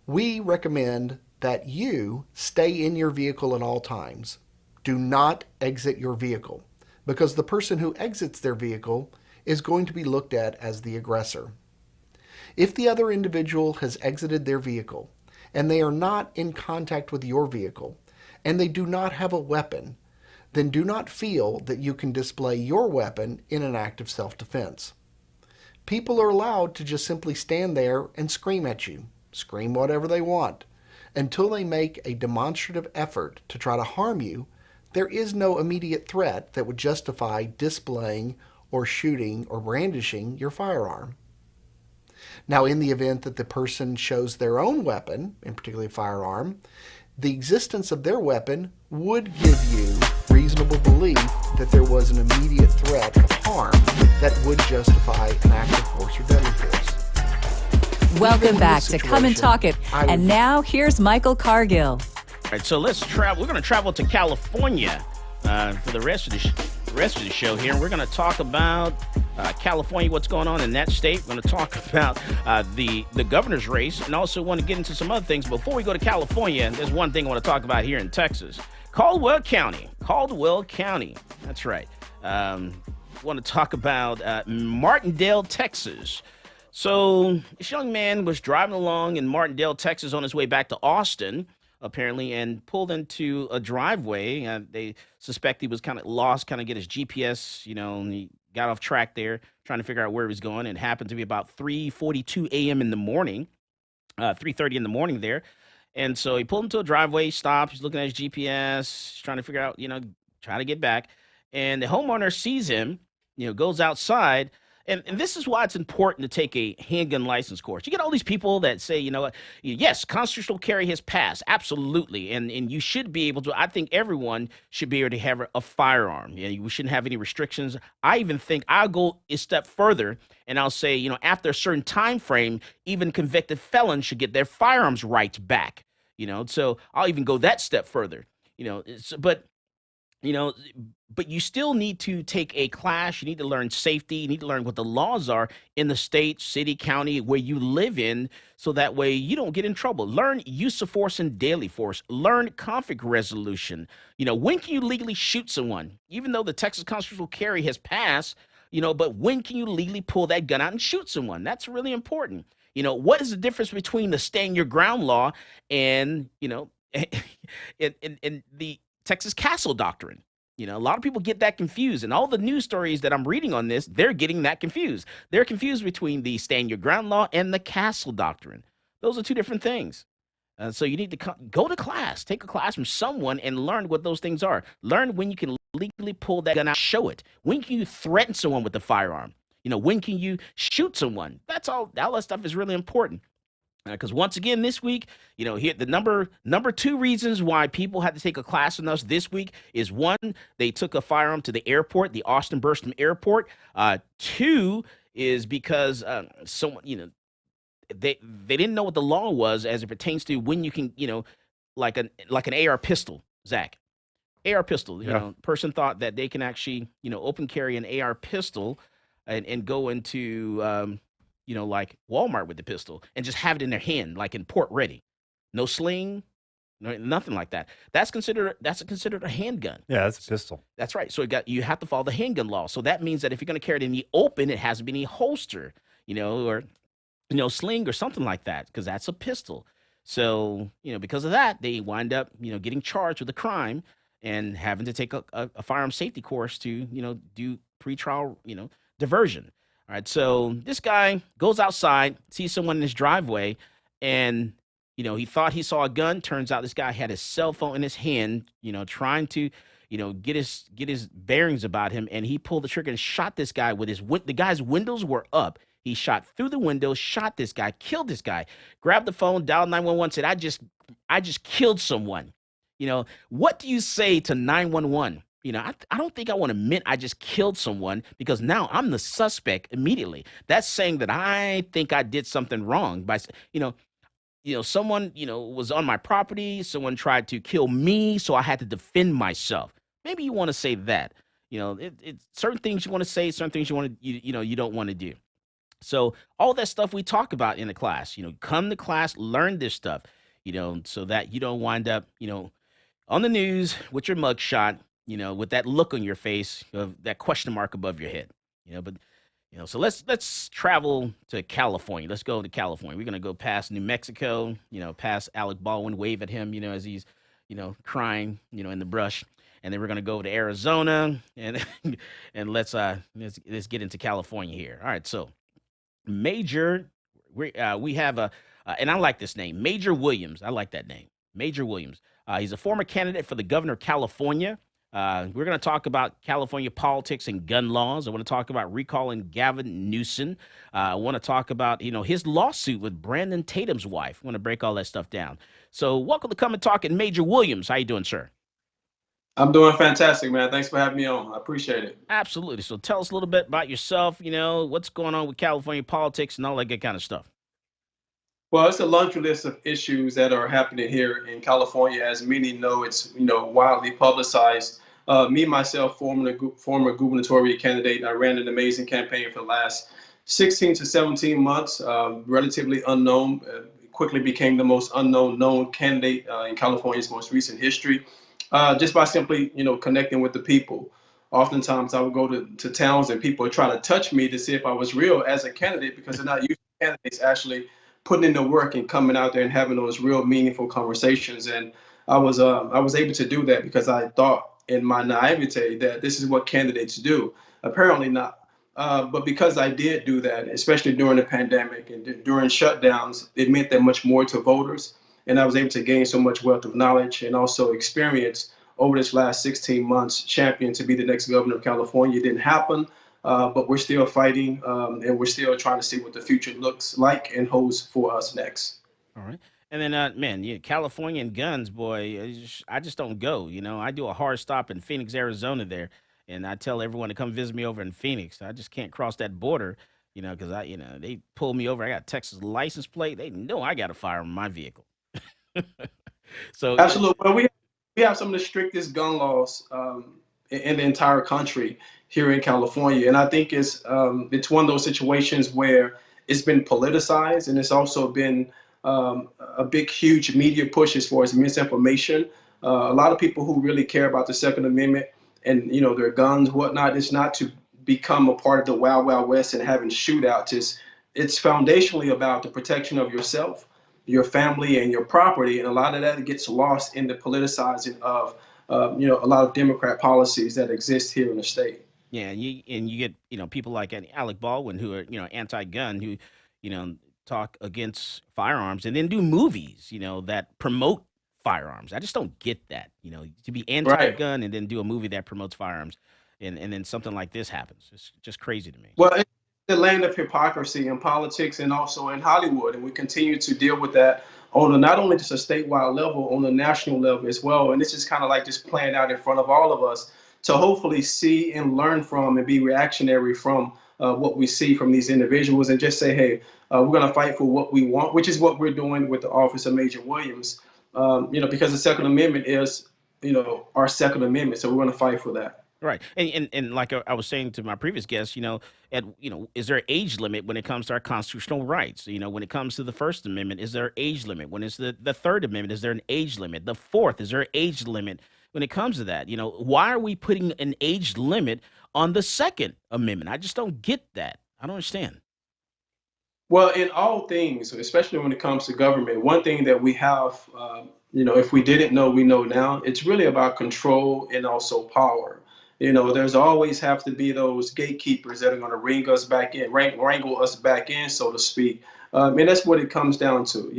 We recommend that you stay in your vehicle at all times. Do not exit your vehicle, because the person who exits their vehicle is going to be looked at as the aggressor. If the other individual has exited their vehicle and they are not in contact with your vehicle and they do not have a weapon, then do not feel that you can display your weapon in an act of self-defense. People are allowed to just simply stand there and scream at you, scream whatever they want. Until they make a demonstrative effort to try to harm you, there is no immediate threat that would justify displaying or shooting or brandishing your firearm. Now, in the event that the person shows their own weapon, in particular a firearm, the existence of their weapon would give you reasonable belief that there was an immediate threat of harm that would justify an act of force or deadly force. Welcome back to Come and Talk It. And now here's Michael Cargill. All right, so let's travel. We're going to travel to California for the rest of the show here. We're going to talk about California, what's going on in that state. We're going to talk about the governor's race, and also want to get into some other things. Before we go to California, there's one thing I want to talk about here in Texas. Caldwell County. That's right. Want to talk about Martindale, Texas. So this young man was driving along in Martindale, Texas on his way back to Austin, apparently, and pulled into a driveway. They suspect he was kind of lost, kind of get his GPS, and he got off track there, trying to figure out where he was going. It happened to be about 3:42 a.m. in the morning, 3:30 in the morning there. And so he pulled into a driveway, stopped, he's looking at his GPS, trying to figure out, try to get back. And the homeowner sees him, goes outside. And this is why it's important to take a handgun license course. You get all these people that say, yes, constitutional carry has passed. Absolutely. And you should be able to, I think everyone should be able to have a firearm. We shouldn't have any restrictions. I even think I'll go a step further and I'll say, after a certain time frame, even convicted felons should get their firearms rights back. So I'll even go that step further, but you still need to take a class. You need to learn safety. You need to learn what the laws are in the state, city, county where you live in, so that way you don't get in trouble. Learn use of force and deadly force. Learn conflict resolution. When can you legally shoot someone? Even though the Texas constitutional carry has passed, but when can you legally pull that gun out and shoot someone? That's really important. What is the difference between the stand your ground law and, and the Texas Castle Doctrine? You know, a lot of people get that confused, and all the news stories that I'm reading on this, they're getting that confused. They're confused between the stand your ground law and the castle doctrine. Those are two different things. So you need to go to class, take a class from someone and learn what those things are. Learn when you can legally pull that gun out, show it. When can you threaten someone with a firearm? You know, when can you shoot someone? That's all that stuff is really important. Because once again, this week, you know, here the number two reasons why people had to take a class on us this week is one, they took a firearm to the airport, the Austin Bergstrom Airport. Two is because someone, you know, they didn't know what the law was as it pertains to when you can, you know, like an AR pistol, Zach. AR pistol, you know, person thought that they can actually, you know, open carry an AR pistol and go into you know, like Walmart with the pistol and just have it in their hand, like in port ready. No sling, nothing like that. That's considered a handgun. Yeah, that's a pistol. That's right. So you have to follow the handgun law. So that means that if you're going to carry it in the open, it has to be in a holster, you know, or, you know, sling or something like that, because that's a pistol. So, you know, because of that, they wind up, you know, getting charged with a crime and having to take a firearm safety course to, you know, do pretrial, you know, diversion. All right, so this guy goes outside, sees someone in his driveway, and, you know, he thought he saw a gun. Turns out this guy had his cell phone in his hand, you know, trying to, you know, get his bearings about him, and he pulled the trigger and shot this guy with the guy's windows were up. He shot through the window, shot this guy, killed this guy, grabbed the phone, dialed 911, said, I just killed someone. You know, what do you say to 911? You know, I don't think I want to admit I just killed someone because now I'm the suspect immediately. That's saying that I think I did something wrong by, you know, someone, you know, was on my property. Someone tried to kill me, so I had to defend myself. Maybe you want to say that. You know, it's certain things you want to say, certain things you want to, you know, you don't want to do. So all that stuff we talk about in the class, you know, come to class, learn this stuff, you know, so that you don't wind up, you know, on the news with your mugshot, you know, with that look on your face, of that question mark above your head, you know. But, you know, so let's travel to California. Let's go to California. We're going to go past New Mexico, you know, past Alec Baldwin, wave at him, you know, as he's, you know, crying, you know, in the brush. And then we're going to go to Arizona and let's get into California here. All right. So Major, we have and I like this name, Major Williams. I like that name, Major Williams. He's a former candidate for the governor of California. We're going to talk about California politics and gun laws. I want to talk about recalling Gavin Newsom. I want to talk about, you know, his lawsuit with Brandon Tatum's wife. I want to break all that stuff down. So welcome to Come and Talk, and Major Williams. How you doing, sir? I'm doing fantastic, man. Thanks for having me on. I appreciate it. Absolutely. So tell us a little bit about yourself, you know, what's going on with California politics and all that good kind of stuff. Well, it's a laundry list of issues that are happening here in California. As many know, it's, you know, widely publicized. Me, myself, former gubernatorial candidate, and I ran an amazing campaign for the last 16 to 17 months, relatively unknown, quickly became the most unknown known candidate in California's most recent history, just by simply, you know, connecting with the people. Oftentimes I would go to towns and people would try to touch me to see if I was real as a candidate, because they're not used to candidates actually putting in the work and coming out there and having those real meaningful conversations. And I was able to do that because I thought in my naivete that this is what candidates do. Apparently not. But because I did do that, especially during the pandemic and during shutdowns, it meant that much more to voters. And I was able to gain so much wealth of knowledge and also experience over this last 16 months, champion to be the next governor of California. It didn't happen, but we're still fighting and we're still trying to see what the future looks like and holds for us next. All right. And then, man, yeah, California and guns, boy, I just don't go. You know, I do a hard stop in Phoenix, Arizona there. And I tell everyone to come visit me over in Phoenix. I just can't cross that border, you know, because they pull me over. I got a Texas license plate. They know I got a firearm in my vehicle. So absolutely. Well, we have some of the strictest gun laws in the entire country here in California. And I think it's one of those situations where it's been politicized, and it's also been a big, huge media push as far as misinformation. A lot of people who really care about the Second Amendment and, you know, their guns, whatnot, it's not to become a part of the Wild Wild West and having shootouts. It's foundationally about the protection of yourself, your family, and your property. And a lot of that gets lost in the politicizing of a lot of Democrat policies that exist here in the state. Yeah, and you get people like Alec Baldwin who are anti-gun who talk against firearms and then do movies that promote firearms. I just don't get that. To be Right. anti-gun and then do a movie that promotes firearms, and then something like this happens. It's just crazy to me. Well, it's the land of hypocrisy in politics and also in Hollywood, and we continue to deal with that on not only just a statewide level, on the national level as well. And this is kind of like just playing out in front of all of us to hopefully see and learn from and be reactionary from what we see from these individuals, and just say, hey, we're going to fight for what we want, which is what we're doing with the office of Major Williams. Because the Second Amendment is, our Second Amendment, so we're going to fight for that. Right. And like I was saying to my previous guest, is there an age limit when it comes to our constitutional rights? When it comes to the First Amendment, is there an age limit? When it's the Third Amendment, is there an age limit? The Fourth, is there an age limit when it comes to that? Why are we putting an age limit on the Second Amendment? I just don't get that. I don't understand. Well, in all things, especially when it comes to government, one thing that we have, if we didn't know, we know now, it's really about control and also power. There's always have to be those gatekeepers that are going to ring us back in, wrangle us back in, so to speak. And that's what it comes down to.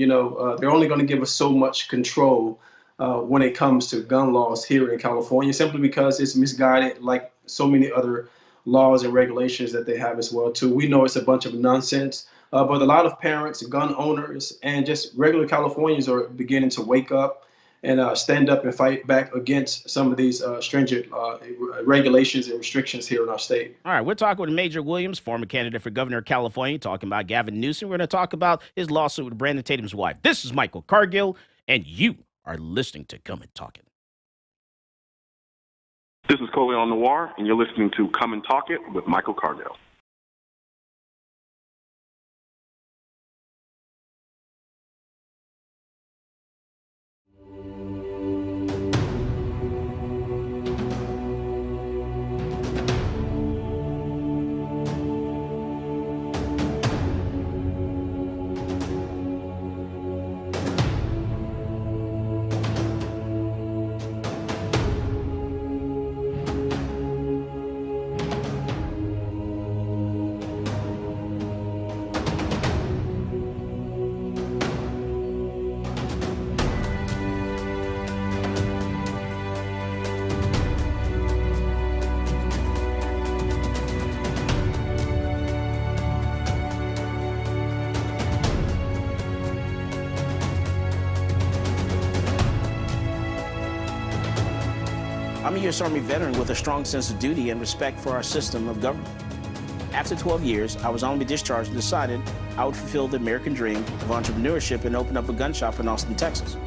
They're only going to give us so much control when it comes to gun laws here in California, simply because it's misguided, like so many other laws and regulations that they have as well, too. We know it's a bunch of nonsense, but a lot of parents, gun owners, and just regular Californians are beginning to wake up and stand up and fight back against some of these stringent regulations and restrictions here in our state. All right, we're talking with Major Williams, former candidate for governor of California, talking about Gavin Newsom. We're going to talk about his lawsuit with Brandon Tatum's wife. This is Michael Cargill, and you are listening to Come and Talk It. This is Corrine Noir, and you're listening to Come and Talk It with Michael Cargill. I'm a U.S. Army veteran with a strong sense of duty and respect for our system of government. After 12 years, I was honorably discharged and decided I would fulfill the American dream of entrepreneurship and open up a gun shop in Austin, Texas.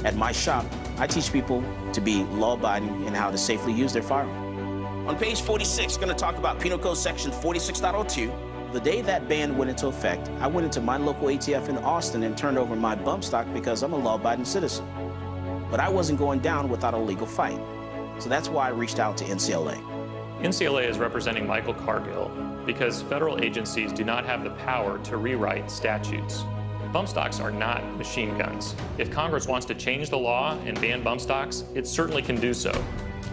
At my shop, I teach people to be law-abiding and how to safely use their firearm. On page 46, going to talk about Penal Code Section 46.02. The day that ban went into effect, I went into my local ATF in Austin and turned over my bump stock because I'm a law-abiding citizen. But I wasn't going down without a legal fight. So that's why I reached out to NCLA. NCLA is representing Michael Cargill because federal agencies do not have the power to rewrite statutes. Bump stocks are not machine guns. If Congress wants to change the law and ban bump stocks, it certainly can do so.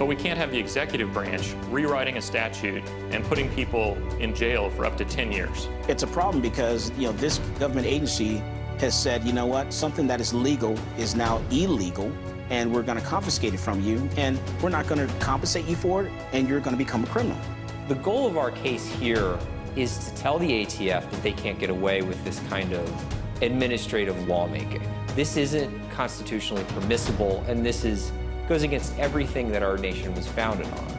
But we can't have the executive branch rewriting a statute and putting people in jail for up to 10 years. It's a problem because, this government agency has said, you know what, something that is legal is now illegal, and we're going to confiscate it from you, and we're not going to compensate you for it, and you're going to become a criminal. The goal of our case here is to tell the ATF that they can't get away with this kind of administrative lawmaking. This isn't constitutionally permissible, and this goes against everything that our nation was founded on.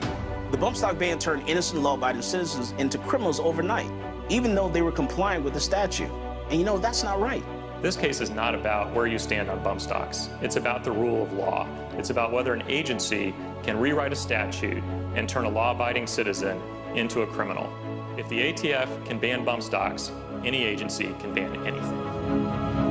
The bump stock ban turned innocent law-abiding citizens into criminals overnight, even though they were compliant with the statute. And that's not right. This case is not about where you stand on bump stocks. It's about the rule of law. It's about whether an agency can rewrite a statute and turn a law-abiding citizen into a criminal. If the ATF can ban bump stocks, any agency can ban anything.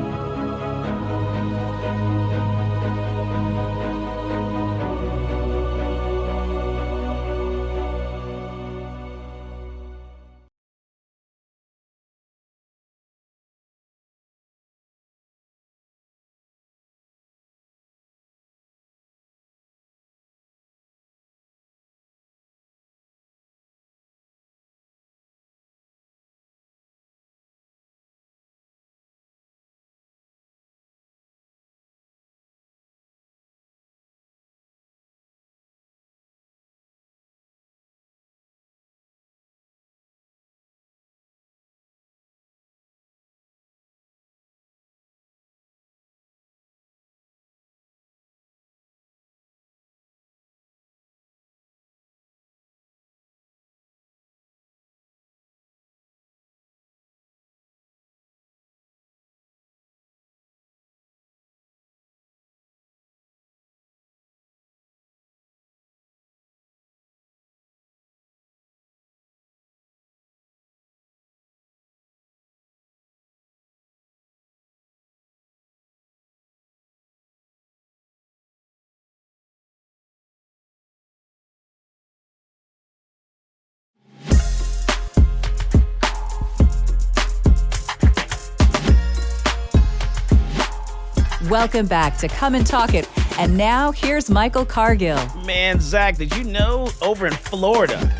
Welcome back to Come and Talk It. And now here's Michael Cargill. Man, Zach, did you know over in Florida,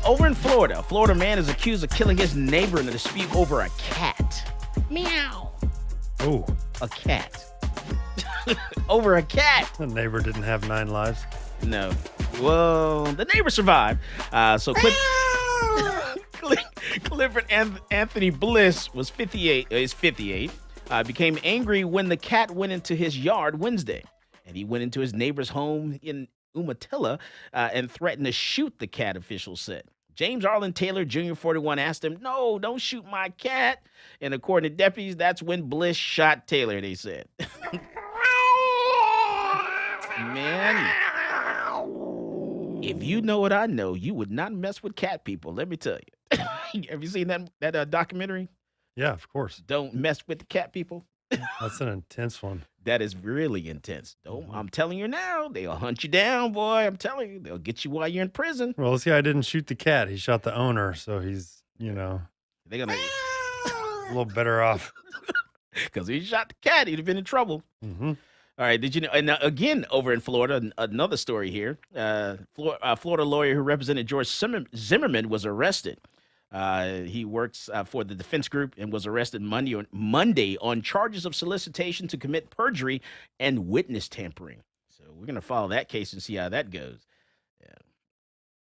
a Florida man is accused of killing his neighbor in a dispute over a cat. Meow. Oh. A cat. Over a cat. The neighbor didn't have 9 lives. No. Well, the neighbor survived. Clifford Anthony Bliss was 58. Is 58. Became angry when the cat went into his yard Wednesday, and he went into his neighbor's home in Umatilla and threatened to shoot the cat. Officials said. James Arlen Taylor Jr., 41, asked him, "No, don't shoot my cat." And according to deputies, that's when Bliss shot Taylor. They said, "Man, if you know what I know, you would not mess with cat people. Let me tell you." Have you seen that documentary? Yeah, of course. Don't mess with the cat people. That's an intense one. That is really intense. I'm telling you now, they'll hunt you down, boy. I'm telling you, they'll get you while you're in prison. Well, this guy didn't shoot the cat. He shot the owner, so he's, They're gonna a little better off. Because he shot the cat, he'd have been in trouble. Mm-hmm. All right, did you know? And again, over in Florida, another story here. Florida lawyer who represented George Zimmerman was arrested. He works for the defense group and was arrested Monday on charges of solicitation to commit perjury and witness tampering. So we're going to follow that case and see how that goes. Yeah.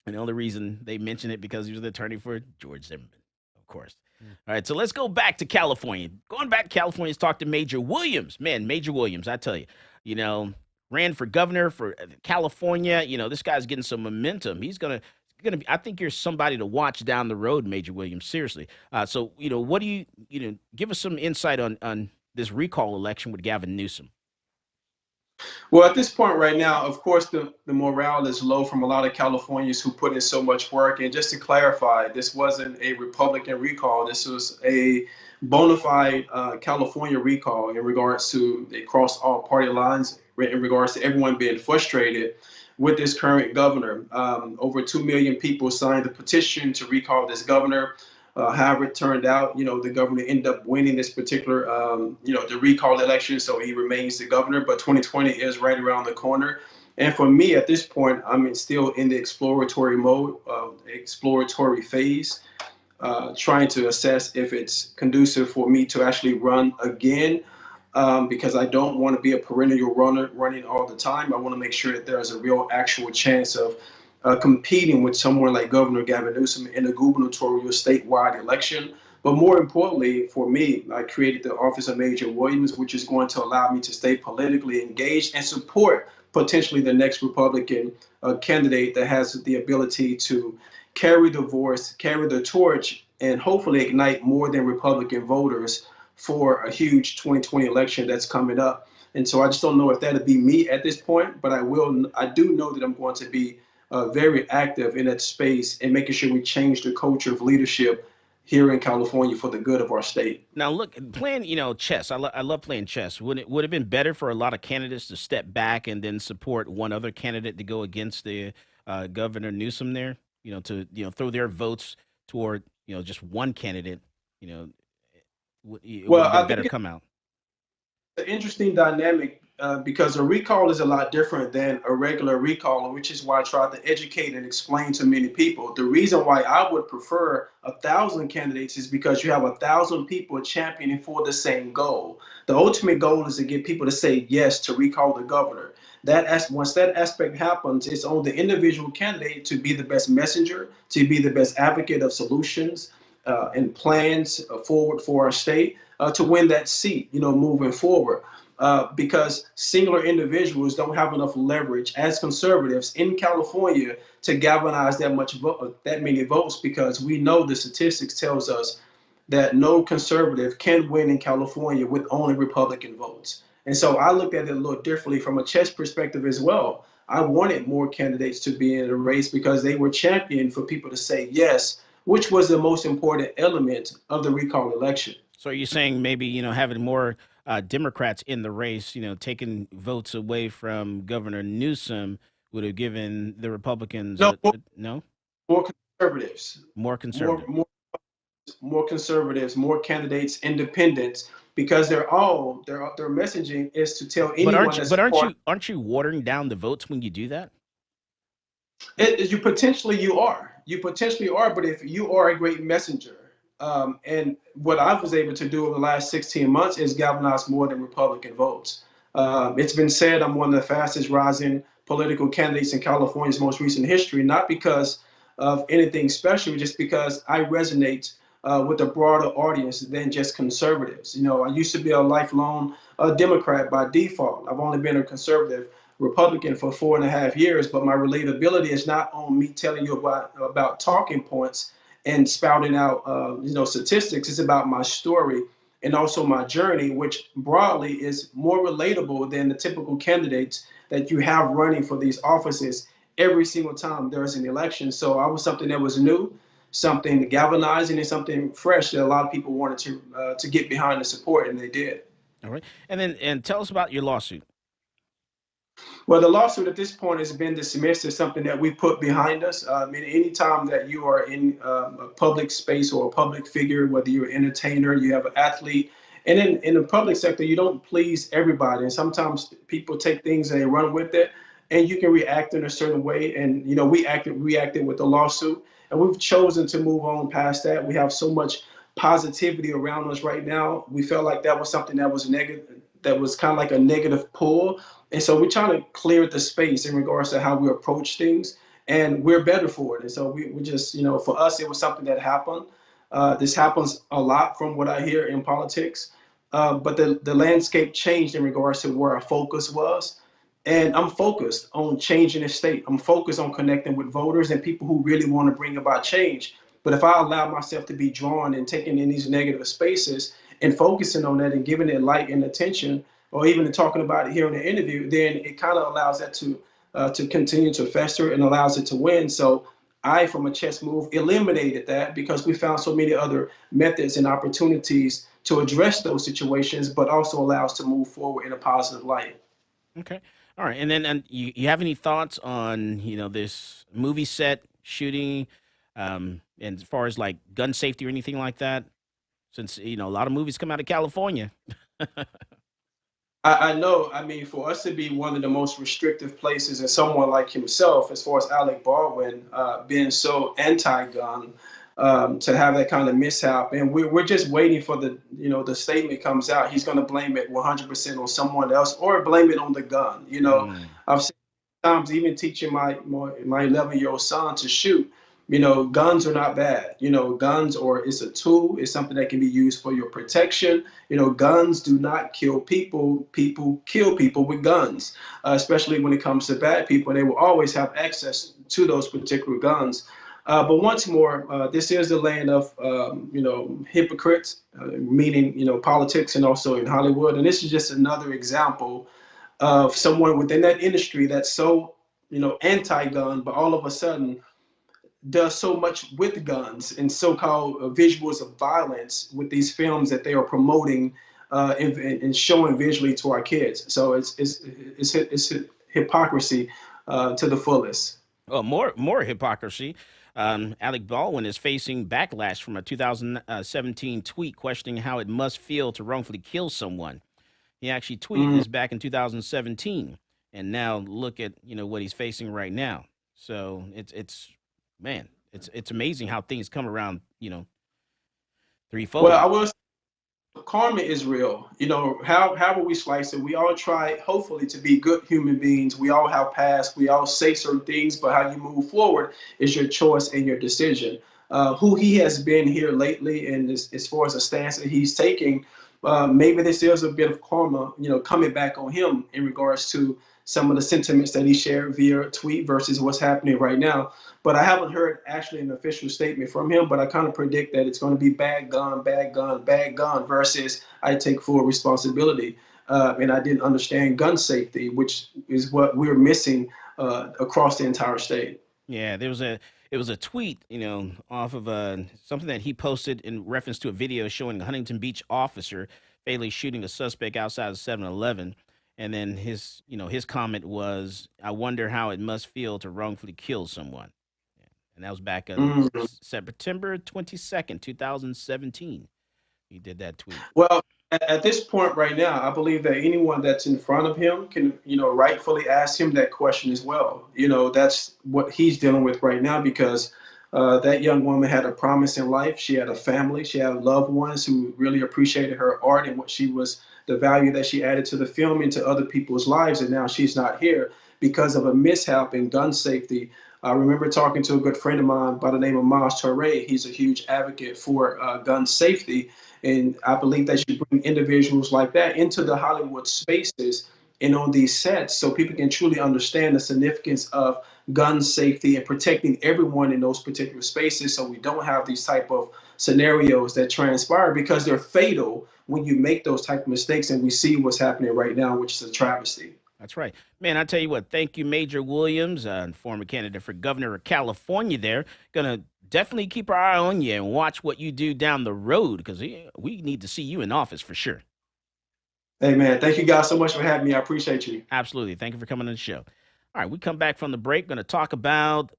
And the only reason they mention it because he was the attorney for George Zimmerman, of course. All right, so let's go back to California. Going back to California, let's talk to Major Williams. Man, Major Williams, I tell you, ran for governor for California. This guy's getting some momentum. He's gonna be. I think you're somebody to watch down the road, Major Williams. Seriously. So what do you give us some insight on this recall election with Gavin Newsom? Well, at this point right now, of course, the morale is low from a lot of Californians who put in so much work. And just to clarify, this wasn't a Republican recall. This was a bona fide California recall in regards to they crossed all party lines in regards to everyone being frustrated with this current governor. Over 2 million people signed the petition to recall this governor. However, it turned out, the governor ended up winning this particular, the recall election, so he remains the governor. But 2020 is right around the corner. And for me, at this point, I'm still in the exploratory mode, exploratory phase, trying to assess if it's conducive for me to actually run again, because I don't want to be a perennial runner running all the time. I want to make sure that there's a real actual chance of competing with someone like Governor Gavin Newsom in a gubernatorial statewide election. But more importantly, for me, I created the Office of Major Williams, which is going to allow me to stay politically engaged and support potentially the next Republican candidate that has the ability to carry the voice, carry the torch, and hopefully ignite more than Republican voters for a huge 2020 election that's coming up. And so I just don't know if that'll be me at this point, but I do know that I'm going to be very active in that space and making sure we change the culture of leadership here in California for the good of our state. Now, look, playing, chess. I love playing chess. Would it have been better for a lot of candidates to step back and then support one other candidate to go against the Governor Newsom there? To throw their votes toward just one candidate. Would have better come out. An interesting dynamic. Because a recall is a lot different than a regular recall, which is why I try to educate and explain to many people. The reason why I would prefer 1,000 candidates is because you have 1,000 people championing for the same goal. The ultimate goal is to get people to say yes to recall the governor. Once that aspect happens, it's on the individual candidate to be the best messenger, to be the best advocate of solutions and plans forward for our state to win that seat, moving forward. Because singular individuals don't have enough leverage as conservatives in California to galvanize that many votes, because we know the statistics tells us that no conservative can win in California with only Republican votes. And so I looked at it a little differently from a chess perspective as well. I wanted more candidates to be in the race because they were championed for people to say yes, which was the most important element of the recall election. So are you saying maybe, having more Democrats in the race, taking votes away from Governor Newsom would have given the Republicans more conservatives, more conservatives, more conservatives, more candidates, independents because their messaging is to tell But anyone that's part. aren't you watering down the votes when you do that? You potentially are, but if you are a great messenger, and what I was able to do over the last 16 months is galvanize more than Republican votes. It's been said I'm one of the fastest rising political candidates in California's most recent history, not because of anything special, just because I resonate with a broader audience than just conservatives. I used to be a lifelong Democrat by default. I've only been a conservative Republican for 4.5 years, but my relatability is not on me telling you about talking points and spouting out statistics. It's about my story and also my journey, which broadly is more relatable than the typical candidates that you have running for these offices every single time there's an election. So I was something that was new, something galvanizing, and something fresh that a lot of people wanted to get behind and support, and they did. All right, and tell us about your lawsuit. Well, the lawsuit at this point has been dismissed as something that we put behind us. Any time that you are in a public space or a public figure, whether you're an entertainer, you have an athlete, and in the public sector, you don't please everybody. And sometimes people take things and they run with it, and you can react in a certain way. And, we reacted with the lawsuit, and we've chosen to move on past that. We have so much positivity around us right now. We felt like that was something that was negative, that was kind of like a negative pull. And so we're trying to clear the space in regards to how we approach things, and we're better for it. And so we just, for us, it was something that happened. This happens a lot from what I hear in politics, but the landscape changed in regards to where our focus was. And I'm focused on changing the state. I'm focused on connecting with voters and people who really want to bring about change. But if I allow myself to be drawn and taken in these negative spaces and focusing on that and giving it light and attention, or even talking about it here in the interview, then it kind of allows that to continue to fester and allows it to win. So I, from a chess move, eliminated that because we found so many other methods and opportunities to address those situations, but also allow us to move forward in a positive light. Okay. All right. And then you have any thoughts on, this movie set shooting, and as far as like gun safety or anything like that? Since, a lot of movies come out of California. I know, for us to be one of the most restrictive places and someone like himself, as far as Alec Baldwin, being so anti-gun, to have that kind of mishap. And we're just waiting for the statement comes out. He's going to blame it 100% on someone else or blame it on the gun. I've seen times even teaching my 11-year-old son to shoot. Guns are not bad. Guns it's a tool. It's something that can be used for your protection. Guns do not kill people. People kill people with guns, especially when it comes to bad people. And they will always have access to those particular guns. But once more, this is the land of, hypocrites, meaning, politics and also in Hollywood. And this is just another example of someone within that industry that's so, anti-gun, but all of a sudden does so much with guns and so-called visuals of violence with these films that they are promoting and showing visually to our kids. So it's hypocrisy to the fullest. Oh, more hypocrisy. Alec Baldwin is facing backlash from a 2017 tweet questioning how it must feel to wrongfully kill someone. He actually tweeted this back in 2017, and now look at what he's facing right now. So it's amazing how things come around, threefold. Well, I will say karma is real. However we slice it, we all try, hopefully, to be good human beings. We all have past. We all say certain things, but how you move forward is your choice and your decision. Who he has been here lately, and as far as the stance that he's taking, maybe this is a bit of karma, coming back on him in regards to some of the sentiments that he shared via tweet versus what's happening right now. But I haven't heard actually an official statement from him, but I kind of predict that it's going to be bad gun, bad gun, bad gun versus I take full responsibility. And I didn't understand gun safety, which is what we're missing across the entire state. Yeah, it was a tweet, off of something that he posted in reference to a video showing a Huntington Beach officer fatally shooting a suspect outside of 7-Eleven. And then his comment was, "I wonder how it must feel to wrongfully kill someone." And that was back on September 22nd, 2017. He did that tweet. Well, At this point right now, I believe that anyone that's in front of him can, rightfully ask him that question as well. That's what he's dealing with right now because that young woman had a promise in life. She had a family. She had loved ones who really appreciated her art and the value that she added to the film and to other people's lives. And now she's not here because of a mishap in gun safety. I remember talking to a good friend of mine by the name of Maj Touré. He's a huge advocate for gun safety. And I believe that you bring individuals like that into the Hollywood spaces and on these sets so people can truly understand the significance of gun safety and protecting everyone in those particular spaces so we don't have these type of scenarios that transpire because they're fatal when you make those type of mistakes. And we see what's happening right now, which is a travesty. That's right. Man, I tell you what, thank you, Major Williams, former candidate for governor of California there. Going to definitely keep our eye on you and watch what you do down the road because we need to see you in office for sure. Hey, man, thank you guys so much for having me. I appreciate you. Absolutely. Thank you for coming on the show. All right, we come back from the break. Going to talk about,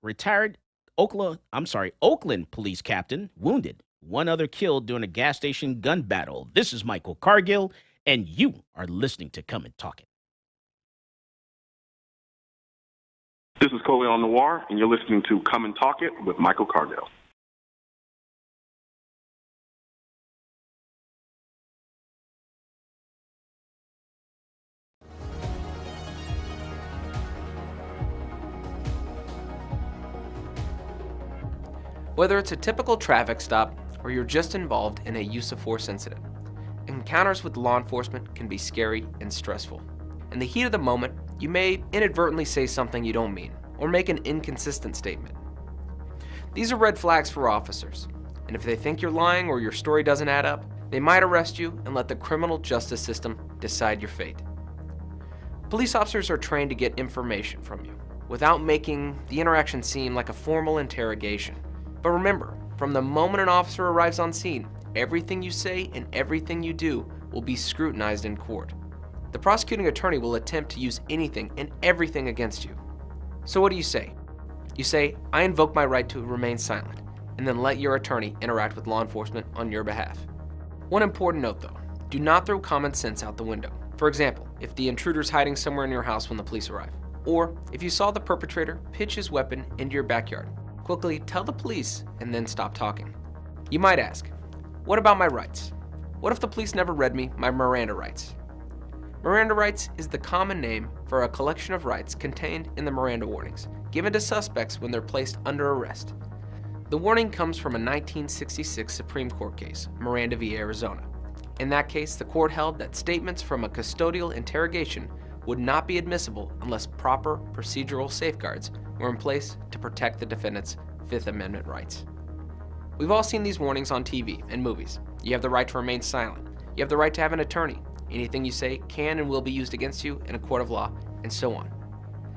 retired Oakland police captain wounded. One other killed during a gas station gun battle. This is Michael Cargill, and you are listening to Come and Talk It. This is Corrine Noir, and you're listening to Come and Talk It with Michael Cargill. Whether it's a typical traffic stop or you're just involved in a use of force incident, encounters with law enforcement can be scary and stressful. In the heat of the moment, you may inadvertently say something you don't mean or make an inconsistent statement. These are red flags for officers, and if they think you're lying or your story doesn't add up, they might arrest you and let the criminal justice system decide your fate. Police officers are trained to get information from you without making the interaction seem like a formal interrogation. But remember, from the moment an officer arrives on scene, everything you say and everything you do will be scrutinized in court. The prosecuting attorney will attempt to use anything and everything against you. So what do you say? You say, I invoke my right to remain silent, and then let your attorney interact with law enforcement on your behalf. One important note though, do not throw common sense out the window. For example, if the intruder's hiding somewhere in your house when the police arrive, or if you saw the perpetrator pitch his weapon into your backyard, quickly tell the police and then stop talking. You might ask, what about my rights? What if the police never read me my Miranda rights? Miranda rights is the common name for a collection of rights contained in the Miranda warnings, given to suspects when they're placed under arrest. The warning comes from a 1966 Supreme Court case, Miranda v. Arizona. In that case, the court held that statements from a custodial interrogation would not be admissible unless proper procedural safeguards were in place to protect the defendant's Fifth Amendment rights. We've all seen these warnings on TV and movies. You have the right to remain silent. You have the right to have an attorney. Anything you say can and will be used against you in a court of law, and so on.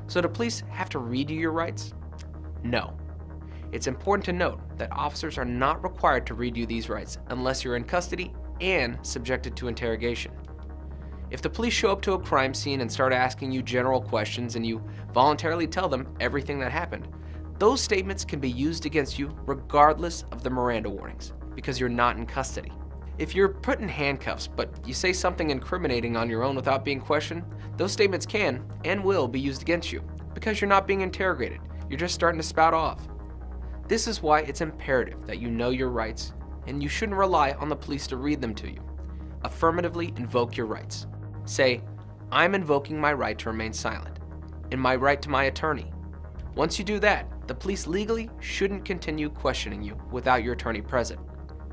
So do police have to read you your rights? No. It's important to note that officers are not required to read you these rights unless you're in custody and subjected to interrogation. If the police show up to a crime scene and start asking you general questions and you voluntarily tell them everything that happened, those statements can be used against you regardless of the Miranda warnings because you're not in custody. If you're put in handcuffs, but you say something incriminating on your own without being questioned, those statements can and will be used against you because you're not being interrogated. You're just starting to spout off. This is why it's imperative that you know your rights, and you shouldn't rely on the police to read them to you. Affirmatively invoke your rights. Say, I'm invoking my right to remain silent, and my right to my attorney. Once you do that, the police legally shouldn't continue questioning you without your attorney present.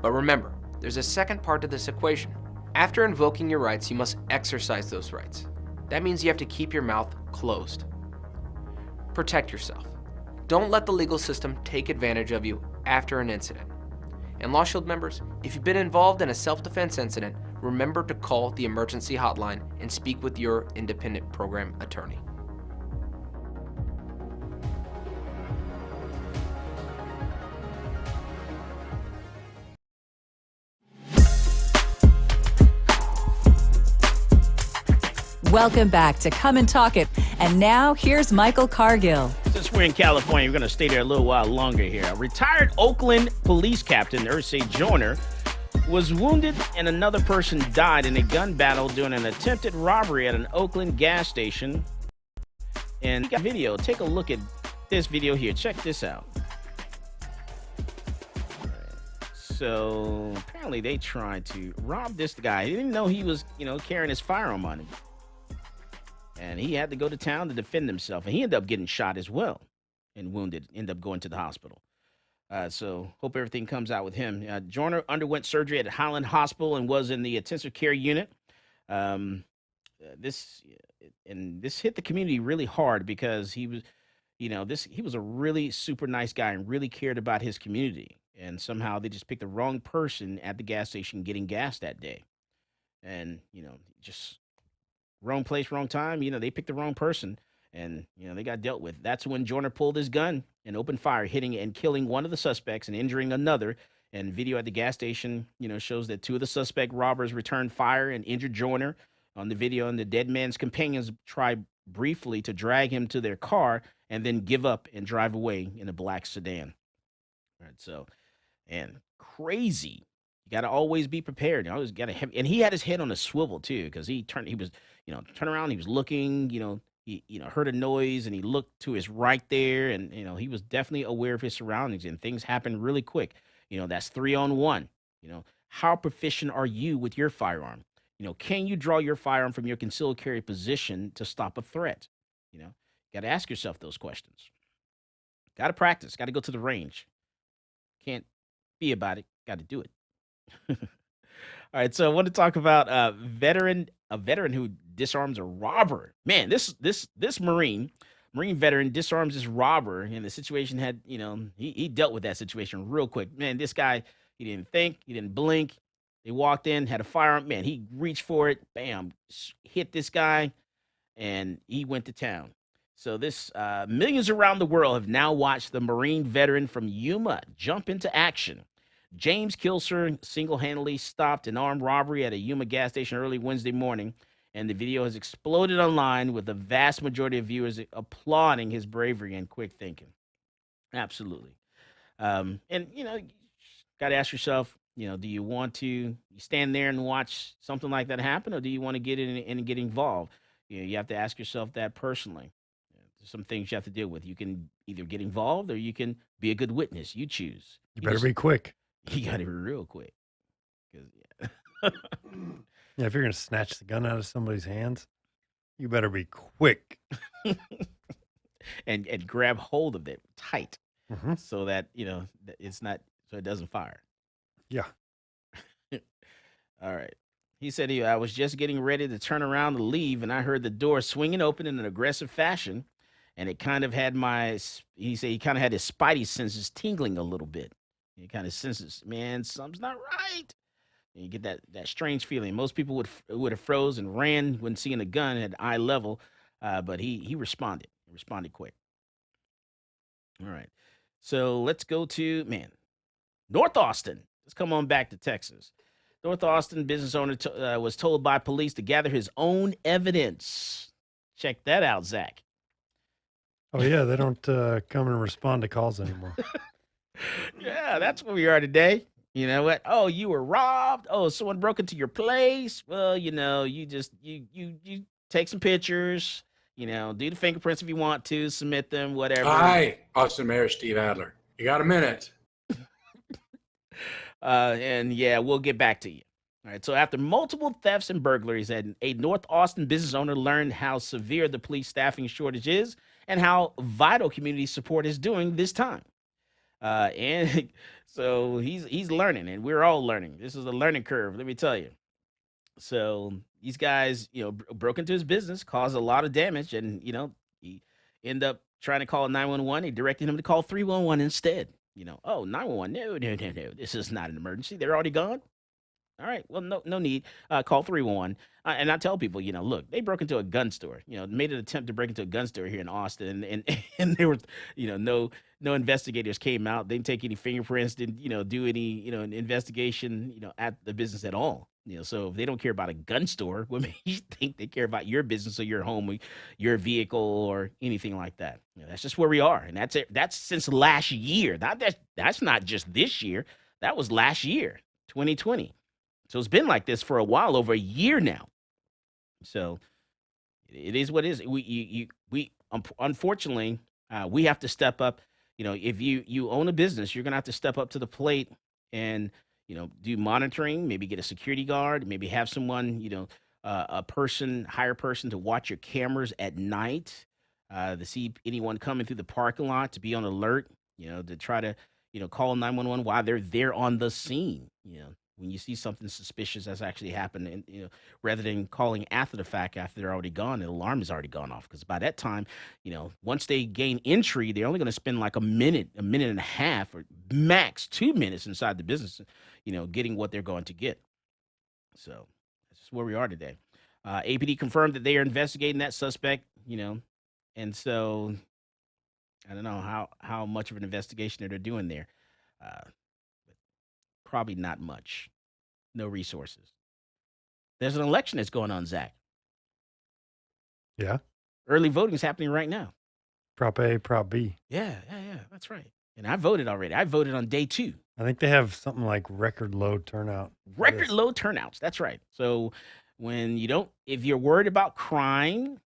But remember, there's a second part to this equation. After invoking your rights, you must exercise those rights. That means you have to keep your mouth closed. Protect yourself. Don't let the legal system take advantage of you after an incident. And Law Shield members, if you've been involved in a self-defense incident, remember to call the emergency hotline and speak with your independent program attorney. Welcome back to Come and Talk It. And now here's Michael Cargill. Since we're in California, we're going to stay there a little while longer here. A retired Oakland police captain, Ursay Joyner, was wounded and another person died in a gun battle during an attempted robbery at an Oakland gas station. And we got video. Take a look at this video here. Check this out. So apparently they tried to rob this guy. He didn't know he was, carrying his firearm on him. And he had to go to town to defend himself. And he ended up getting shot as well and wounded. Ended up going to the hospital. So hope everything comes out with him. Joyner underwent surgery at Highland Hospital and was in the intensive care unit. This hit the community really hard because he was, he was a really super nice guy and really cared about his community. And somehow they just picked the wrong person at the gas station getting gas that day. And, just wrong place, wrong time. They picked the wrong person and, they got dealt with. That's when Joyner pulled his gun and opened fire, hitting and killing one of the suspects and injuring another. And video at the gas station, shows that two of the suspect robbers returned fire and injured Joyner. On the video, and the dead man's companions tried briefly to drag him to their car and then give up and drive away in a black sedan. All right, so, and crazy. You got to always be prepared. You always got to have, and he had his head on a swivel too, because he was, turn around, he was looking, he, heard a noise and he looked to his right there, and, he was definitely aware of his surroundings, and things happened really quick. That's 3-on-1. How proficient are you with your firearm? Can you draw your firearm from your concealed carry position to stop a threat? You got to ask yourself those questions. Got to practice. Got to go to the range. Can't be about it. Got to do it. All right. So I want to talk about a veteran who disarms a robber. Man, this Marine veteran disarms this robber, and the situation had, he dealt with that situation real quick. Man, this guy, he didn't think, he didn't blink. They walked in, had a firearm. Man, he reached for it. Bam, hit this guy, and he went to town. So this millions around the world have now watched the Marine veteran from Yuma jump into action. James Kilser single-handedly stopped an armed robbery at a Yuma gas station early Wednesday morning, and the video has exploded online with the vast majority of viewers applauding his bravery and quick thinking. Absolutely. And, got to ask yourself, do you want to stand there and watch something like that happen, or do you want to get in and get involved? You have to ask yourself that personally. There's some things you have to deal with. You can either get involved or you can be a good witness. You choose. You better be quick. You got to be real quick. Yeah, if you're going to snatch the gun out of somebody's hands, you better be quick. and grab hold of it tight so that, it's not, so it doesn't fire. Yeah. All right. He said, I was just getting ready to turn around to leave, and I heard the door swinging open in an aggressive fashion, and it kind of had he said he kind of had his spidey senses tingling a little bit. He kind of senses, man, something's not right. And you get that strange feeling. Most people would have froze and ran when seeing a gun at eye level, but he responded. He responded quick. All right. So let's go to, North Austin. Let's come on back to Texas. North Austin business owner was told by police to gather his own evidence. Check that out, Zach. Oh, yeah, they don't come and respond to calls anymore. Yeah, that's where we are today. You know what? Oh, you were robbed. Oh, someone broke into your place. Well, you just you take some pictures. Do the fingerprints if you want to, submit them, whatever. Hi, Austin Mayor Steve Adler. You got a minute? And yeah, we'll get back to you. All right. So after multiple thefts and burglaries, a North Austin business owner learned how severe the police staffing shortage is and how vital community support is doing this time. And so he's learning, and we're all learning. This is a learning curve, let me tell you. So these guys, broke into his business, caused a lot of damage, and he ended up trying to call 911. They directed him to call 311 instead. 911, no, this is not an emergency. They're already gone. All right, well, no need. Call 311. And I tell people, look, they broke into a gun store. Made an attempt to break into a gun store here in Austin, and there were, no investigators came out. They didn't take any fingerprints. Didn't do any investigation at the business at all. So if they don't care about a gun store, what makes you think they care about your business or your home, your vehicle, or anything like that? That's just where we are, and that's it. That's since last year. That's not just this year. That was last year. 2020. So it's been like this for a while, over a year now. So it is what it is. Unfortunately, we have to step up. If you own a business, you're gonna have to step up to the plate and do monitoring. Maybe get a security guard. Maybe have someone, hire a person to watch your cameras at night, to see anyone coming through the parking lot, to be on alert. To try to call 911 while they're there on the scene. When you see something suspicious that's actually happened, and rather than calling after the fact, after they're already gone, the alarm has already gone off. Because by that time, once they gain entry, they're only going to spend like a minute and a half, or max 2 minutes inside the business, getting what they're going to get. So that's just where we are today. APD confirmed that they are investigating that suspect, and so I don't know how much of an investigation that they're doing there. Probably not much. No resources. There's an election that's going on, Zach. Yeah. Early voting is happening right now. Prop A, Prop B. Yeah. That's right. And I voted already. I voted on day 2. I think they have something like record low turnout. Record low turnouts. That's right. So if you're worried about crime,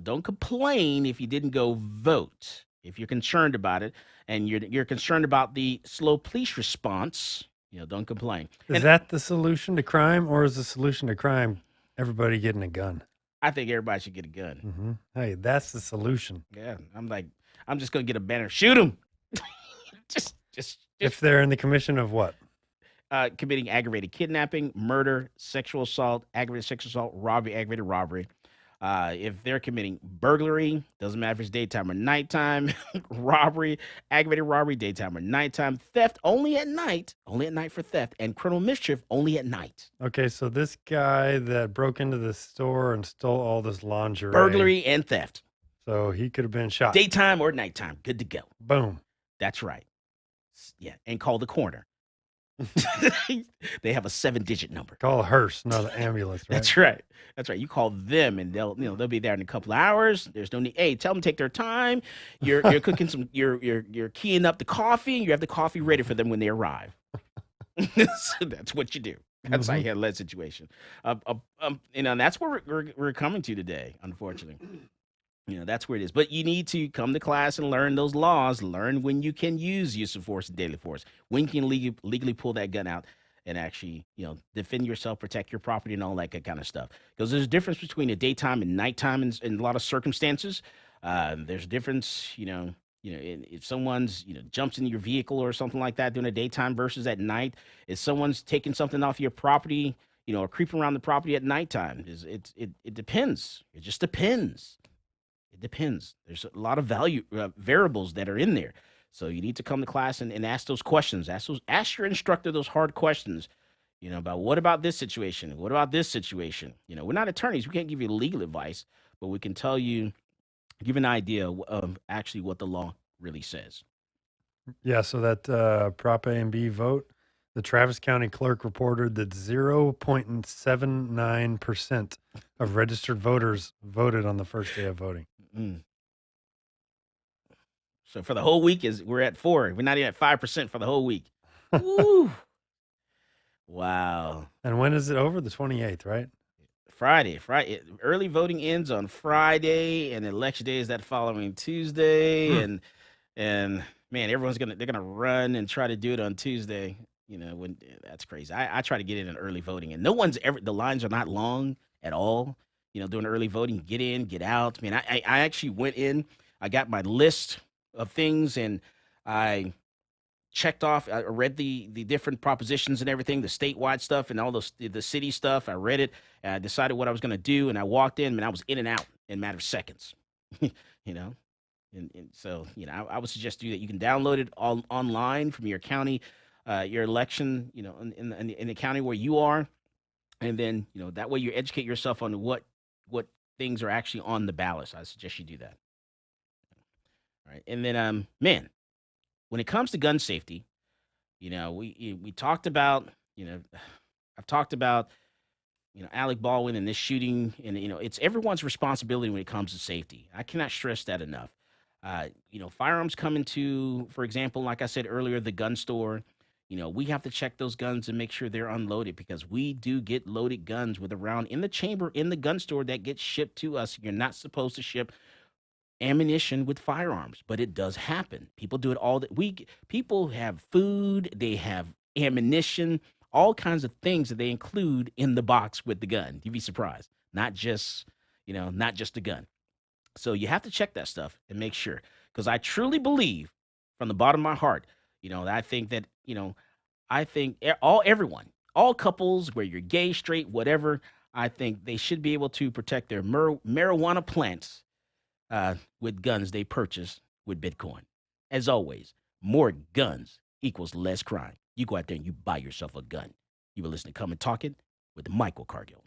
don't complain if you didn't go vote. If you're concerned about it, and you're concerned about the slow police response, don't complain. Is that the solution to crime, or is the solution to crime everybody getting a gun? I think everybody should get a gun. Mm-hmm. Hey, that's the solution. Yeah, I'm just gonna get a banner. Shoot them. just if they're in the commission of what? Committing aggravated kidnapping, murder, sexual assault, aggravated sexual assault, robbery, aggravated robbery. If they're committing burglary, doesn't matter if it's daytime or nighttime, robbery, aggravated robbery, daytime or nighttime, theft only at night for theft, and criminal mischief only at night. Okay, so this guy that broke into the store and stole all this lingerie. Burglary and theft. So he could have been shot. Daytime or nighttime, good to go. Boom. That's right. Yeah, and call the coroner. They have a 7-digit number. Call a hearse, not an ambulance, right? That's right. You call them, and they'll be there in a couple of hours. There's no need. Hey, tell them to take their time. You're cooking you're keying up the coffee, and you have the coffee ready for them when they arrive. So that's what you do. That's how you handle that situation. And that's where we're coming to today, unfortunately. That's where it is. But you need to come to class and learn those laws, learn when you can use of force and deadly force, when you can legally pull that gun out and actually, defend yourself, protect your property, and all that good kind of stuff. Because there's a difference between a daytime and nighttime in a lot of circumstances. There's a difference, if someone's, jumps in your vehicle or something like that during the daytime versus at night. If someone's taking something off your property, or creeping around the property at nighttime, it depends. It just depends. It depends. There's a lot of variables that are in there. So you need to come to class and ask those questions. Ask your instructor those hard questions, about what about this situation? What about this situation? We're not attorneys. We can't give you legal advice, but we can give an idea of actually what the law really says. Yeah, so that Prop A and B vote, the Travis County clerk reported that 0.79% of registered voters voted on the first day of voting. Mm. So for the whole week, we're at 4. We're not even at 5% for the whole week. Woo. Wow. And when is it over? The 28th, right? Friday. Early voting ends on Friday, and election day is that following Tuesday. And man, they're gonna run and try to do it on Tuesday. When that's crazy. I try to get in early voting, and the lines are not long at all. Doing early voting, get in, get out. Man, I actually went in, I got my list of things, and I checked off. I read the different propositions and everything, the statewide stuff and all the city stuff. I read it, and I decided what I was going to do, and I walked in, and I was in and out in a matter of seconds. And so I would suggest to you that you can download it all online from your county, your election, in the county where you are, and then that way you educate yourself on what things are actually on the ballot. I suggest you do that. All right, and then man, when it comes to gun safety, we talked about, I've talked about, Alec Baldwin and this shooting, and it's everyone's responsibility when it comes to safety. I cannot stress that enough. Firearms come into, for example, like I said earlier, the gun store. we have to check those guns and make sure they're unloaded, because we do get loaded guns with a round in the chamber in the gun store that gets shipped to us. You're not supposed to ship ammunition with firearms, but it does happen. People do it all people have food, they have ammunition, all kinds of things that they include in the box with the gun. You'd be surprised. Not just the gun. So you have to check that stuff and make sure, because I truly believe from the bottom of my heart, I think that, everyone, all couples, where you're gay, straight, whatever, I think they should be able to protect their marijuana plants with guns they purchase with Bitcoin. As always, more guns equals less crime. You go out there and you buy yourself a gun. You were listening to Come and Talk It with Michael Cargill.